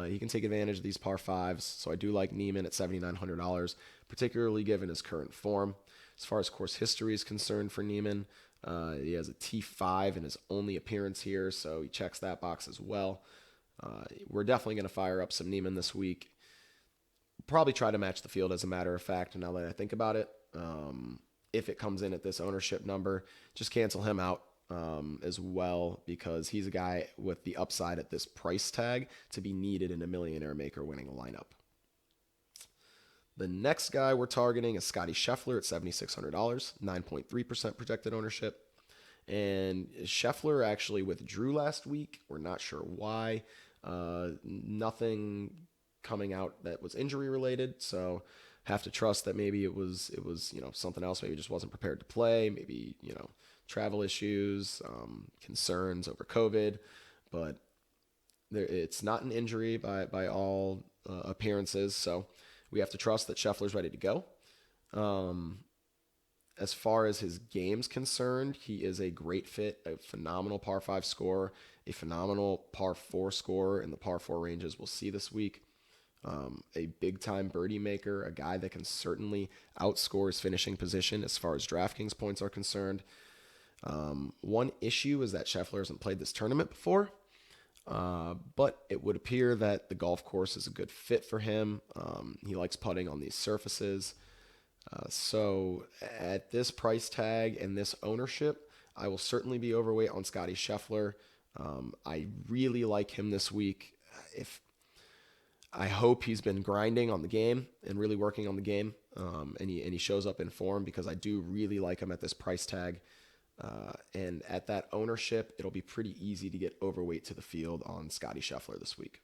He can take advantage of these par 5s. So I do like Niemann at $7,900, particularly given his current form. As far as course history is concerned for Niemann, he has a T5 in his only appearance here, so he checks that box as well. We're definitely going to fire up some Niemann this week. Probably try to match the field as a matter of fact, now that I think about it. If it comes in at this ownership number, just cancel him out as well because he's a guy with the upside at this price tag to be needed in a Millionaire Maker winning a lineup. The next guy we're targeting is Scotty Scheffler at $7,600, 9.3% projected ownership. And Scheffler actually withdrew last week. We're not sure why. Nothing coming out that was injury related. So have to trust that maybe it was something else. Maybe just wasn't prepared to play. Maybe travel issues, concerns over COVID, but it's not an injury by all appearances. So we have to trust that Scheffler's ready to go. As far as his game's concerned, he is a great fit, a phenomenal par 5 scorer, a phenomenal par 4 scorer in the par 4 ranges we'll see this week. A big-time birdie maker, a guy that can certainly outscore his finishing position as far as DraftKings points are concerned. One issue is that Scheffler hasn't played this tournament before, but it would appear that the golf course is a good fit for him. He likes putting on these surfaces. So at this price tag and this ownership, I will certainly be overweight on Scottie Scheffler. I really like him this week. I hope he's been grinding on the game and really working on the game, and he shows up in form, because I do really like him at this price tag. And at that ownership, it'll be pretty easy to get overweight to the field on Scottie Scheffler this week.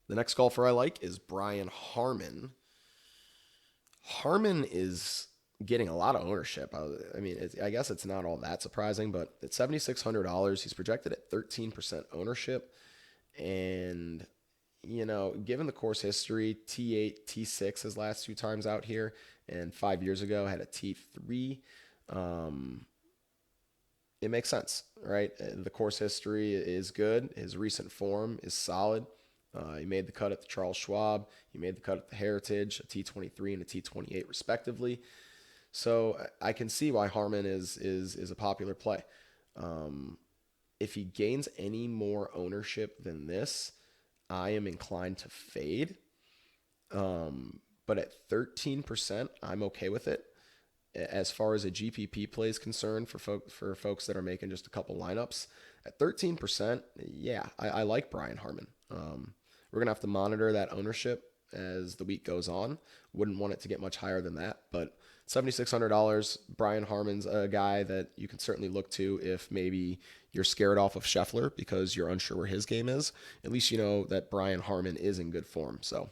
The next golfer I like is Brian Harman. Harman is getting a lot of ownership. I guess it's not all that surprising, but at $7,600, he's projected at 13% ownership. And, given the course history, T8, T6 his last 2 times out here, and 5 years ago had a T3. It makes sense, right? The course history is good. His recent form is solid. He made the cut at the Charles Schwab. He made the cut at the Heritage, a T23 and a T28 respectively. So I can see why Harman is a popular play. If he gains any more ownership than this, I am inclined to fade. But at 13%, I'm okay with it. As far as a GPP play is concerned, for folks that are making just a couple lineups, at 13%, yeah, I like Brian Harman. We're going to have to monitor that ownership as the week goes on. Wouldn't want it to get much higher than that, but $7,600, Brian Harman's a guy that you can certainly look to if maybe you're scared off of Scheffler because you're unsure where his game is. At least you know that Brian Harman is in good form. So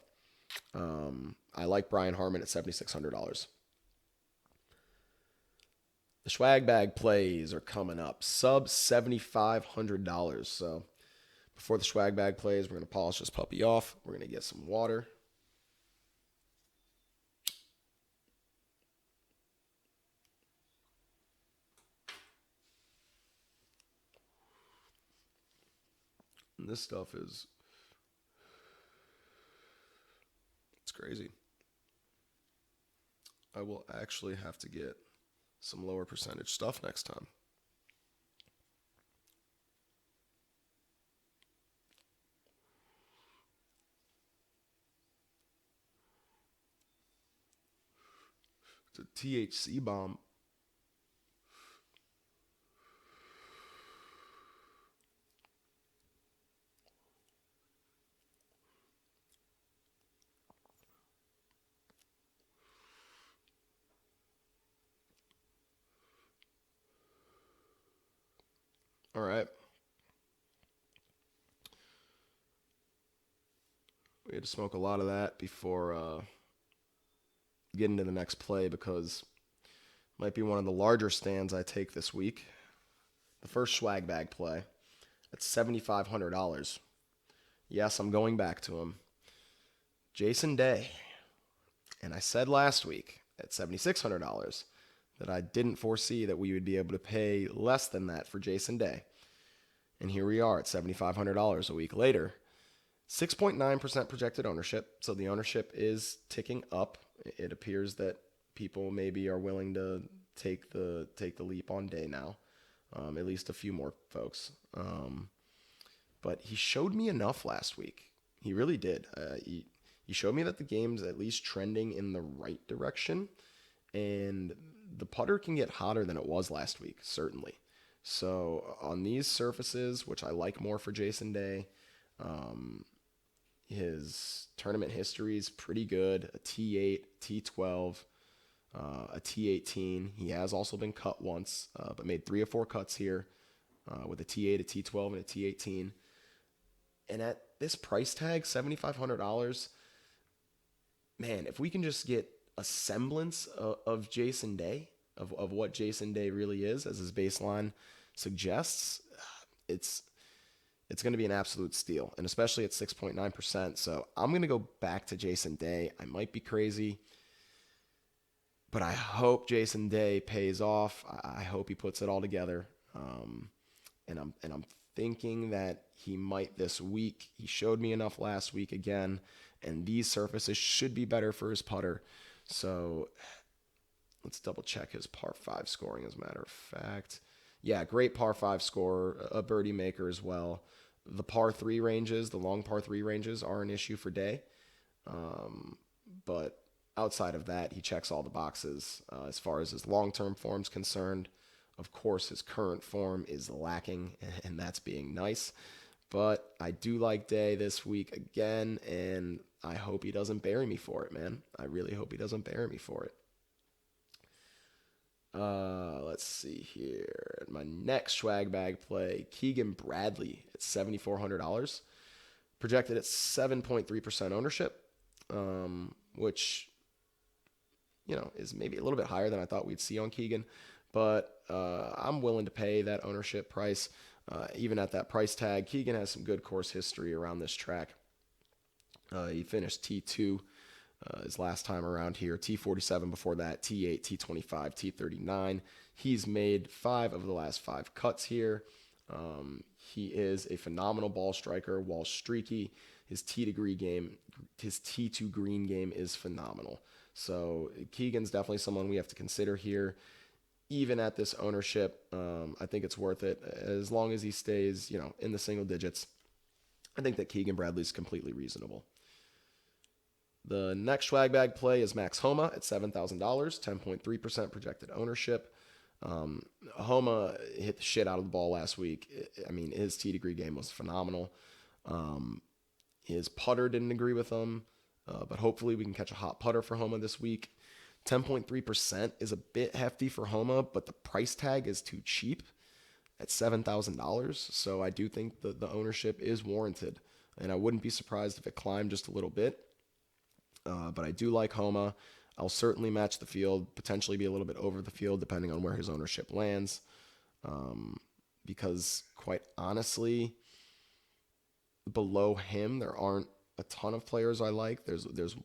I like Brian Harman at $7,600. The SCHWAG bag plays are coming up, sub $7,500. So before the SCHWAG bag plays, we're going to polish this puppy off. We're going to get some water. And this stuff it's crazy. I will actually have to get some lower percentage stuff next time. It's a THC bomb. All right. We had to smoke a lot of that before getting to the next play, because it might be one of the larger stands I take this week. The first SCHWAG bag play at $7,500. Yes, I'm going back to him. Jason Day. And I said last week at $7,600 that I didn't foresee that we would be able to pay less than that for Jason Day. And here we are at $7,500 a week later. 6.9% projected ownership, so the ownership is ticking up. It appears that people maybe are willing to take the leap on Day now, at least a few more folks. But he showed me enough last week. He really did. He showed me that the game's at least trending in the right direction, and the putter can get hotter than it was last week, certainly. So on these surfaces, which I like more for Jason Day, his tournament history is pretty good. A T8, T12, a T18. He has also been cut once, but made 3 or 4 cuts here with a T8, a T12, and a T18. And at this price tag, $7,500, man, if we can just get a semblance of Jason Day, of what Jason Day really is, as his baseline suggests, it's going to be an absolute steal, and especially at 6.9%. So I'm going to go back to Jason Day. I might be crazy, but I hope Jason Day pays off. I hope he puts it all together. And I'm thinking that he might this week. He showed me enough last week again, and these surfaces should be better for his putter. So let's double check his par 5 scoring, as a matter of fact. Yeah, great par 5 score, a birdie maker as well. The par 3 ranges, the long par 3 ranges are an issue for Day. But outside of that, he checks all the boxes as far as his long-term form's concerned. Of course, his current form is lacking, and that's being nice. But I do like Day this week again, and I hope he doesn't bury me for it, man. I really hope he doesn't bury me for it. Let's see here. My next swag bag play, Keegan Bradley at $7,400. Projected at 7.3% ownership, which, is maybe a little bit higher than I thought we'd see on Keegan. But I'm willing to pay that ownership price, even at that price tag. Keegan has some good course history around this track. He finished T2 his last time around here, T47 before that, T8, T25, T39. He's made 5 of the last 5 cuts here. He is a phenomenal ball striker while streaky. His T2 green game is phenomenal. So Keegan's definitely someone we have to consider here. Even at this ownership, I think it's worth it as long as he stays, in the single digits. I think that Keegan Bradley's completely reasonable. The next swag bag play is Max Homa at $7,000, 10.3% projected ownership. Homa hit the shit out of the ball last week. His tee degree game was phenomenal. His putter didn't agree with him, but hopefully we can catch a hot putter for Homa this week. 10.3% is a bit hefty for Homa, but the price tag is too cheap at $7,000. So I do think the ownership is warranted, and I wouldn't be surprised if it climbed just a little bit. But I do like Homa. I'll certainly match the field, potentially be a little bit over the field, depending on where his ownership lands. Because quite honestly, below him, there aren't a ton of players I like. There's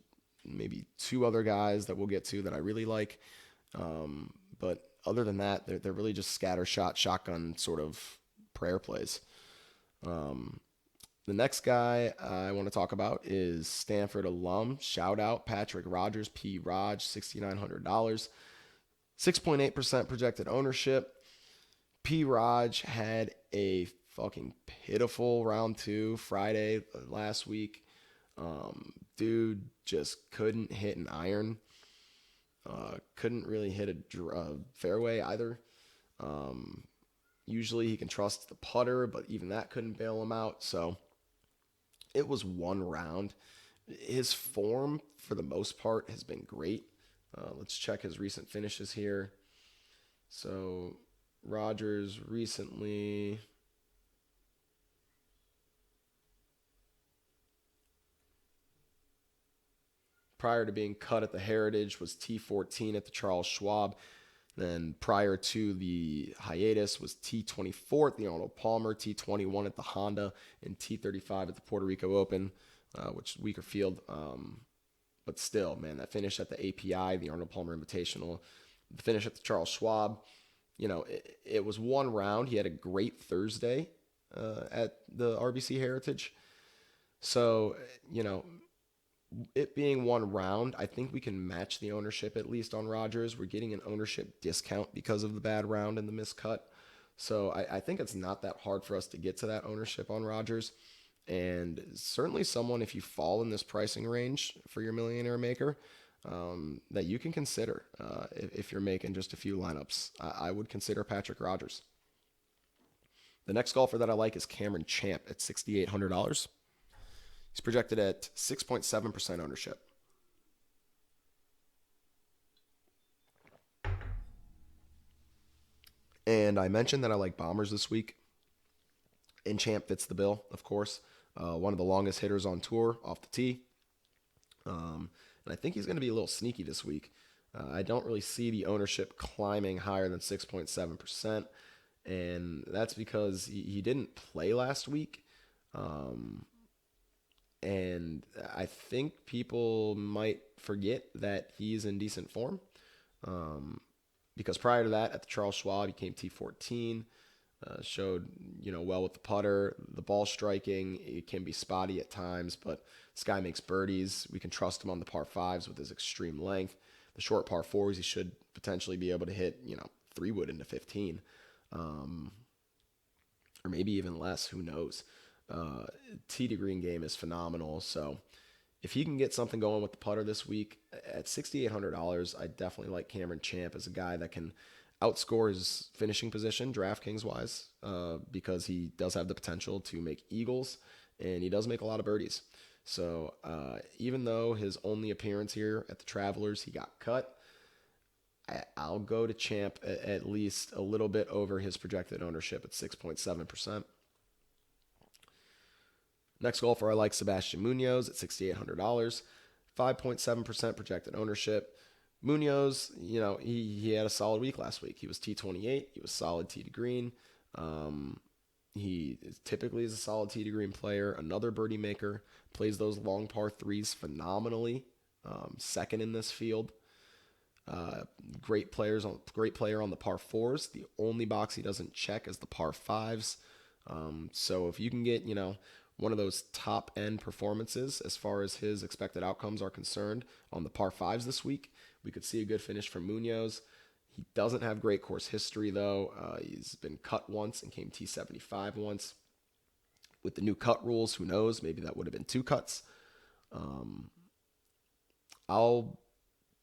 maybe 2 other guys that we'll get to that I really like. But other than that, they're really just scattershot, shotgun sort of prayer plays. The next guy I want to talk about is Stanford alum. Shout out Patrick Rogers, P. Rog, $6,900. 6.8% projected ownership. P. Rog had a fucking pitiful round 2 Friday last week. Dude just couldn't hit an iron. Couldn't really hit a fairway either. Usually he can trust the putter, but even that couldn't bail him out. So it was one round. His form, for the most part, has been great. Let's check his recent finishes here. So Rogers recently... prior to being cut at the Heritage was T14 at the Charles Schwab. Then prior to the hiatus was T24 at the Arnold Palmer, T21 at the Honda, and T35 at the Puerto Rico Open, which is weaker field. But still, man, that finish at the API, the Arnold Palmer Invitational, the finish at the Charles Schwab, it was one round. He had a great Thursday at the RBC Heritage. So, it being one round, I think we can match the ownership at least on Rogers. We're getting an ownership discount because of the bad round and the miscut. So I think it's not that hard for us to get to that ownership on Rogers. And certainly someone, if you fall in this pricing range for your Millionaire Maker, that you can consider if you're making just a few lineups. I would consider Patrick Rogers. The next golfer that I like is Cameron Champ at $6,800. He's projected at 6.7% ownership. And I mentioned that I like bombers this week. And Champ fits the bill, of course. one of the longest hitters on tour off the tee. And I think he's going to be a little sneaky this week. I don't really see the ownership climbing higher than 6.7%. And that's because he didn't play last week. And I think people might forget that he's in decent form. Because prior to that, at the Charles Schwab, he came T14. Showed, well with the putter. The ball striking, it can be spotty at times, but this guy makes birdies. We can trust him on the par fives with his extreme length. The short par fours, he should potentially be able to hit, 3-wood into 15. Or maybe even less, who knows. Tee to green game is phenomenal, so if he can get something going with the putter this week at $6,800, I definitely like Cameron Champ as a guy that can outscore his finishing position, DraftKings wise, because he does have the potential to make eagles, and he does make a lot of birdies. So even though his only appearance here at the Travelers, he got cut, I'll go to Champ at least a little bit over his projected ownership at 6.7%. Next golfer I like, Sebastian Munoz at $6,800, 5.7% projected ownership. Munoz, he had a solid week last week. He was T28. He was solid tee to green. He typically is a solid tee to green player. Another birdie maker. Plays those long par threes phenomenally. Second in this field. Great player on the par fours. The only box he doesn't check is the par fives. So if you can get, one of those top end performances as far as his expected outcomes are concerned on the par fives this week, we could see a good finish from Munoz. He doesn't have great course history, though. He's been cut once and came T75 once. With the new cut rules, who knows? Maybe that would have been 2 cuts. I'll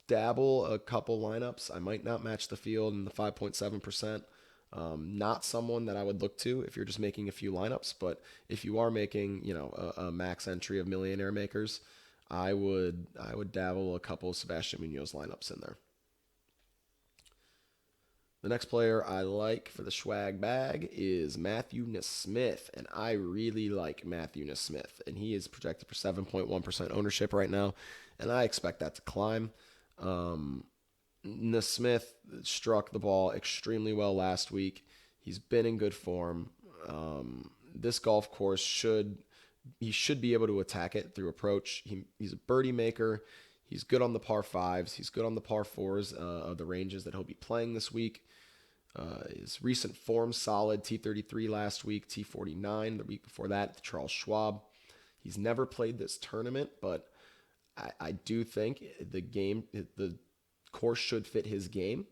dabble a couple lineups. I might not match the field in the 5.7%. Not someone that I would look to if you're just making a few lineups, but if you are making, a max entry of millionaire makers, I would dabble a couple of Sebastian Munoz lineups in there. The next player I like for the SCHWAG bag is Matthew NeSmith, and I really like Matthew NeSmith, and he is projected for 7.1% ownership right now, and I expect that to climb. NeSmith struck the ball extremely well last week. He's been in good form. This golf course should be able to attack it through approach. He's a birdie maker. He's good on the par fives. He's good on the par fours of the ranges that he'll be playing this week. His recent form solid. T33 last week, T49 the week before that, the Charles Schwab. He's never played this tournament, but I do think the course should fit his game.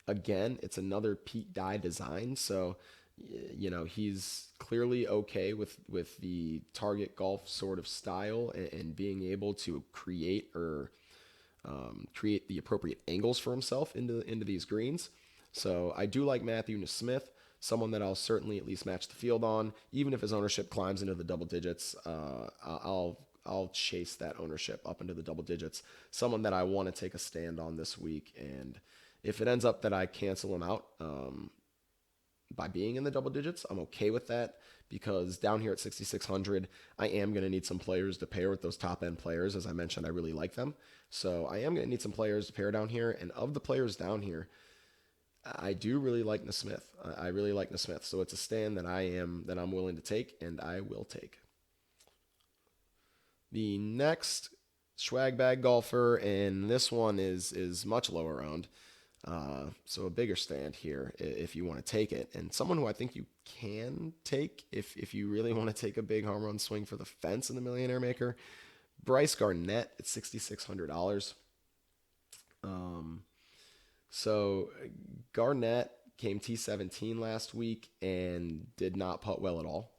Again, it's another Pete Dye design, so he's clearly okay with the target golf sort of style and being able to create the appropriate angles for himself into these greens. So I do like Matthew NeSmith, someone that I'll certainly at least match the field on, even if his ownership climbs into the double digits. I'll chase that ownership up into the double digits. Someone that I want to take a stand on this week. And if it ends up that I cancel him out by being in the double digits, I'm okay with that, because down here at 6,600, I am going to need some players to pair with those top end players. As I mentioned, I really like them. So I am going to need some players to pair down here. And of the players down here, I do really like NeSmith. I really like NeSmith. So it's a stand that I'm willing to take, and I will take. The next SCHWAG bag golfer, and this one is much lower owned, so a bigger stand here if you want to take it, and someone who I think you can take if you really want to take a big home run swing for the fence in the Millionaire Maker, Bryce Garnett at $6,600. So Garnett came T17 last week and did not putt well at all.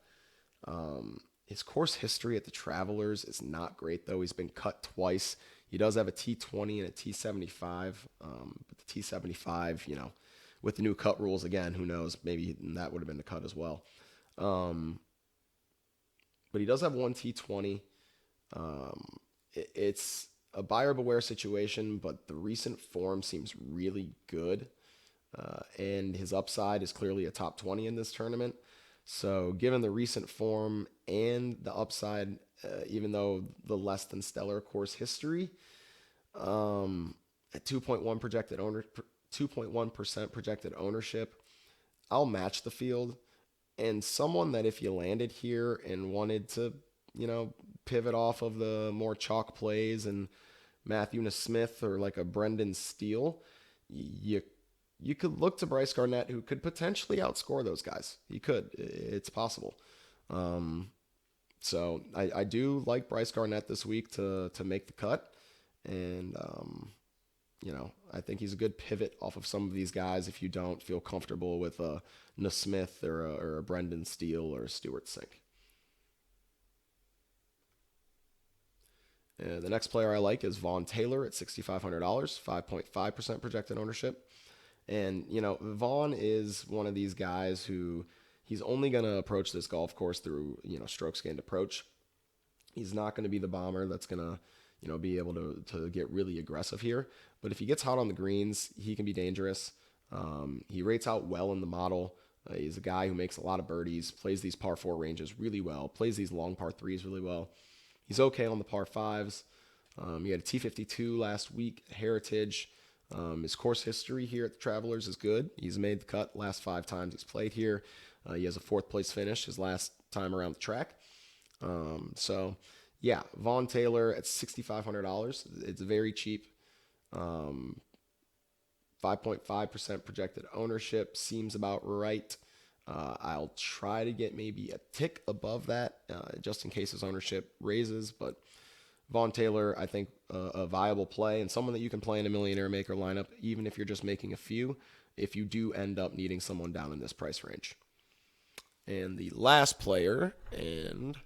His course history at the Travelers is not great, though. He's been cut twice. He does have a T20 and a T75, but the T75, with the new cut rules, again, who knows, maybe that would have been the cut as well. But he does have one T20. It's a buyer beware situation, but the recent form seems really good, and his upside is clearly a top 20 in this tournament. So given the recent form and the upside, even though the less than stellar course history, at 2.1% projected ownership, I'll match the field. And someone that if you landed here and wanted to, pivot off of the more chalk plays and Matthew Nesmith or like a Brendan Steele, you could look to Bryce Garnett, who could potentially outscore those guys. He could. It's possible. So I do like Bryce Garnett this week to make the cut. And, I think he's a good pivot off of some of these guys if you don't feel comfortable with a Nesmith or a Brendan Steele or a Stuart Sink. The next player I like is Vaughn Taylor at $6,500, 5.5% projected ownership. And, Vaughn is one of these guys who he's only going to approach this golf course through, strokes gained approach. He's not going to be the bomber that's going to, be able to get really aggressive here. But if he gets hot on the greens, he can be dangerous. He rates out well in the model. He's a guy who makes a lot of birdies, plays these par 4 ranges really well, plays these long par 3s really well. He's okay on the par 5s. He had a T52 last week at Heritage. His course history here at the Travelers is good. He's made the cut last 5 times he's played here. He has a 4th place finish his last time around the track. Yeah, Vaughn Taylor at $6,500. It's very cheap. 5.5% projected ownership seems about right. I'll try to get maybe a tick above that just in case his ownership raises. But Vaughn Taylor, I think, a viable play and someone that you can play in a Millionaire Maker lineup, even if you're just making a few, if you do end up needing someone down in this price range. And the last player, and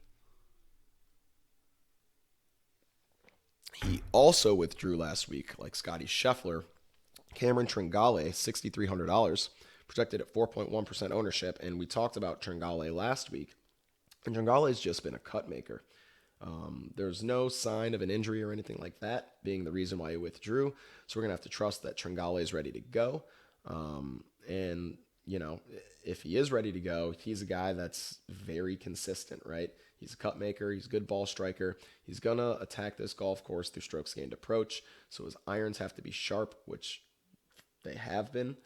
he also withdrew last week, like Scotty Scheffler, Cameron Tringale, $6,300, projected at 4.1% ownership. And we talked about Tringale last week. And Tringale has just been a cut maker. There's no sign of an injury or anything like that being the reason why he withdrew. So we're going to have to trust that Tringale is ready to go. And, if he is ready to go, he's a guy that's very consistent, right? He's a cut maker. He's a good ball striker. He's going to attack this golf course through strokes gained approach. So his irons have to be sharp, which they have been.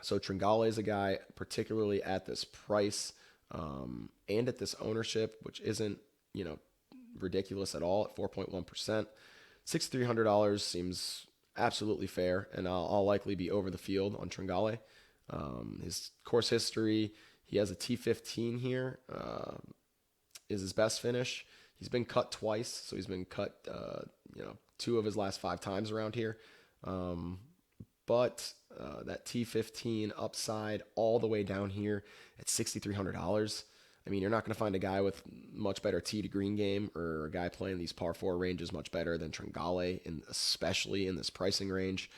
So Tringale is a guy, particularly at this price and at this ownership, which isn't, ridiculous at all at 4.1%. $6,300 seems absolutely fair, and I'll likely be over the field on Tringale. His course history, he has a T15 here, is his best finish. He's been cut twice, so he's been cut, 2 of his last 5 times around here. But that T15 upside all the way down here at $6,300. I mean, you're not going to find a guy with much better tee to green game or a guy playing these par 4 ranges much better than Tringale, especially in this pricing range.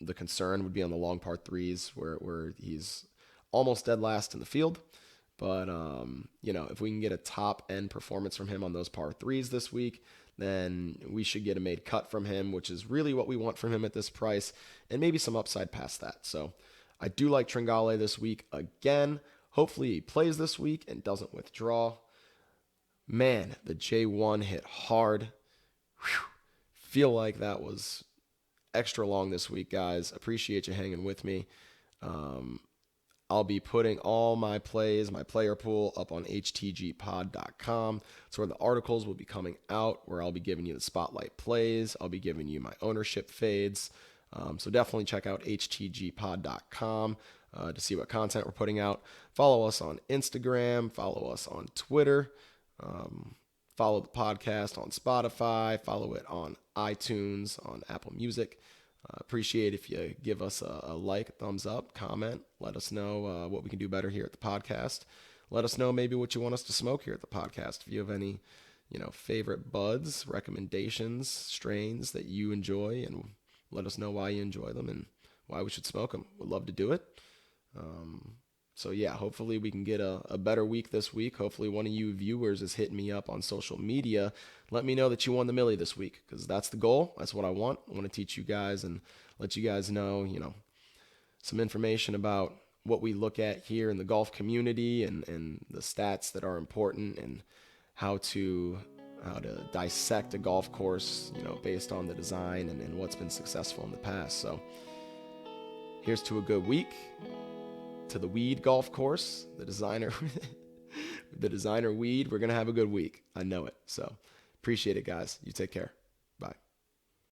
The concern would be on the long par 3s where he's almost dead last in the field. But, if we can get a top end performance from him on those par 3s this week, then we should get a made cut from him, which is really what we want from him at this price, and maybe some upside past that. So I do like Tringale this week again. Hopefully he plays this week and doesn't withdraw. Man, the J1 hit hard. Whew. Feel like that was extra long this week, guys. Appreciate you hanging with me. I'll be putting all my plays, my player pool, up on htgpod.com. It's where the articles will be coming out, where I'll be giving you the spotlight plays. I'll be giving you my ownership fades. So definitely check out htgpod.com to see what content we're putting out. Follow us on Instagram. Follow us on Twitter. Follow the podcast on Spotify. Follow it on iTunes, on Apple Music. Appreciate if you give us a like, a thumbs up, comment. Let us know what we can do better here at the podcast. Let us know maybe what you want us to smoke here at the podcast. If you have any, favorite buds, recommendations, strains that you enjoy, and let us know why you enjoy them and why we should smoke them. We'd love to do it. So yeah, hopefully we can get a better week this week. Hopefully one of you viewers is hitting me up on social media. Let me know that you won the Millie this week, because that's the goal. That's what I want. I want to teach you guys and let you guys know, some information about what we look at here in the golf community and the stats that are important and how to dissect a golf course, based on the design and what's been successful in the past. So here's to a good week, to the weed golf course, the designer weed. We're going to have a good week. I know it. So appreciate it, guys. You take care.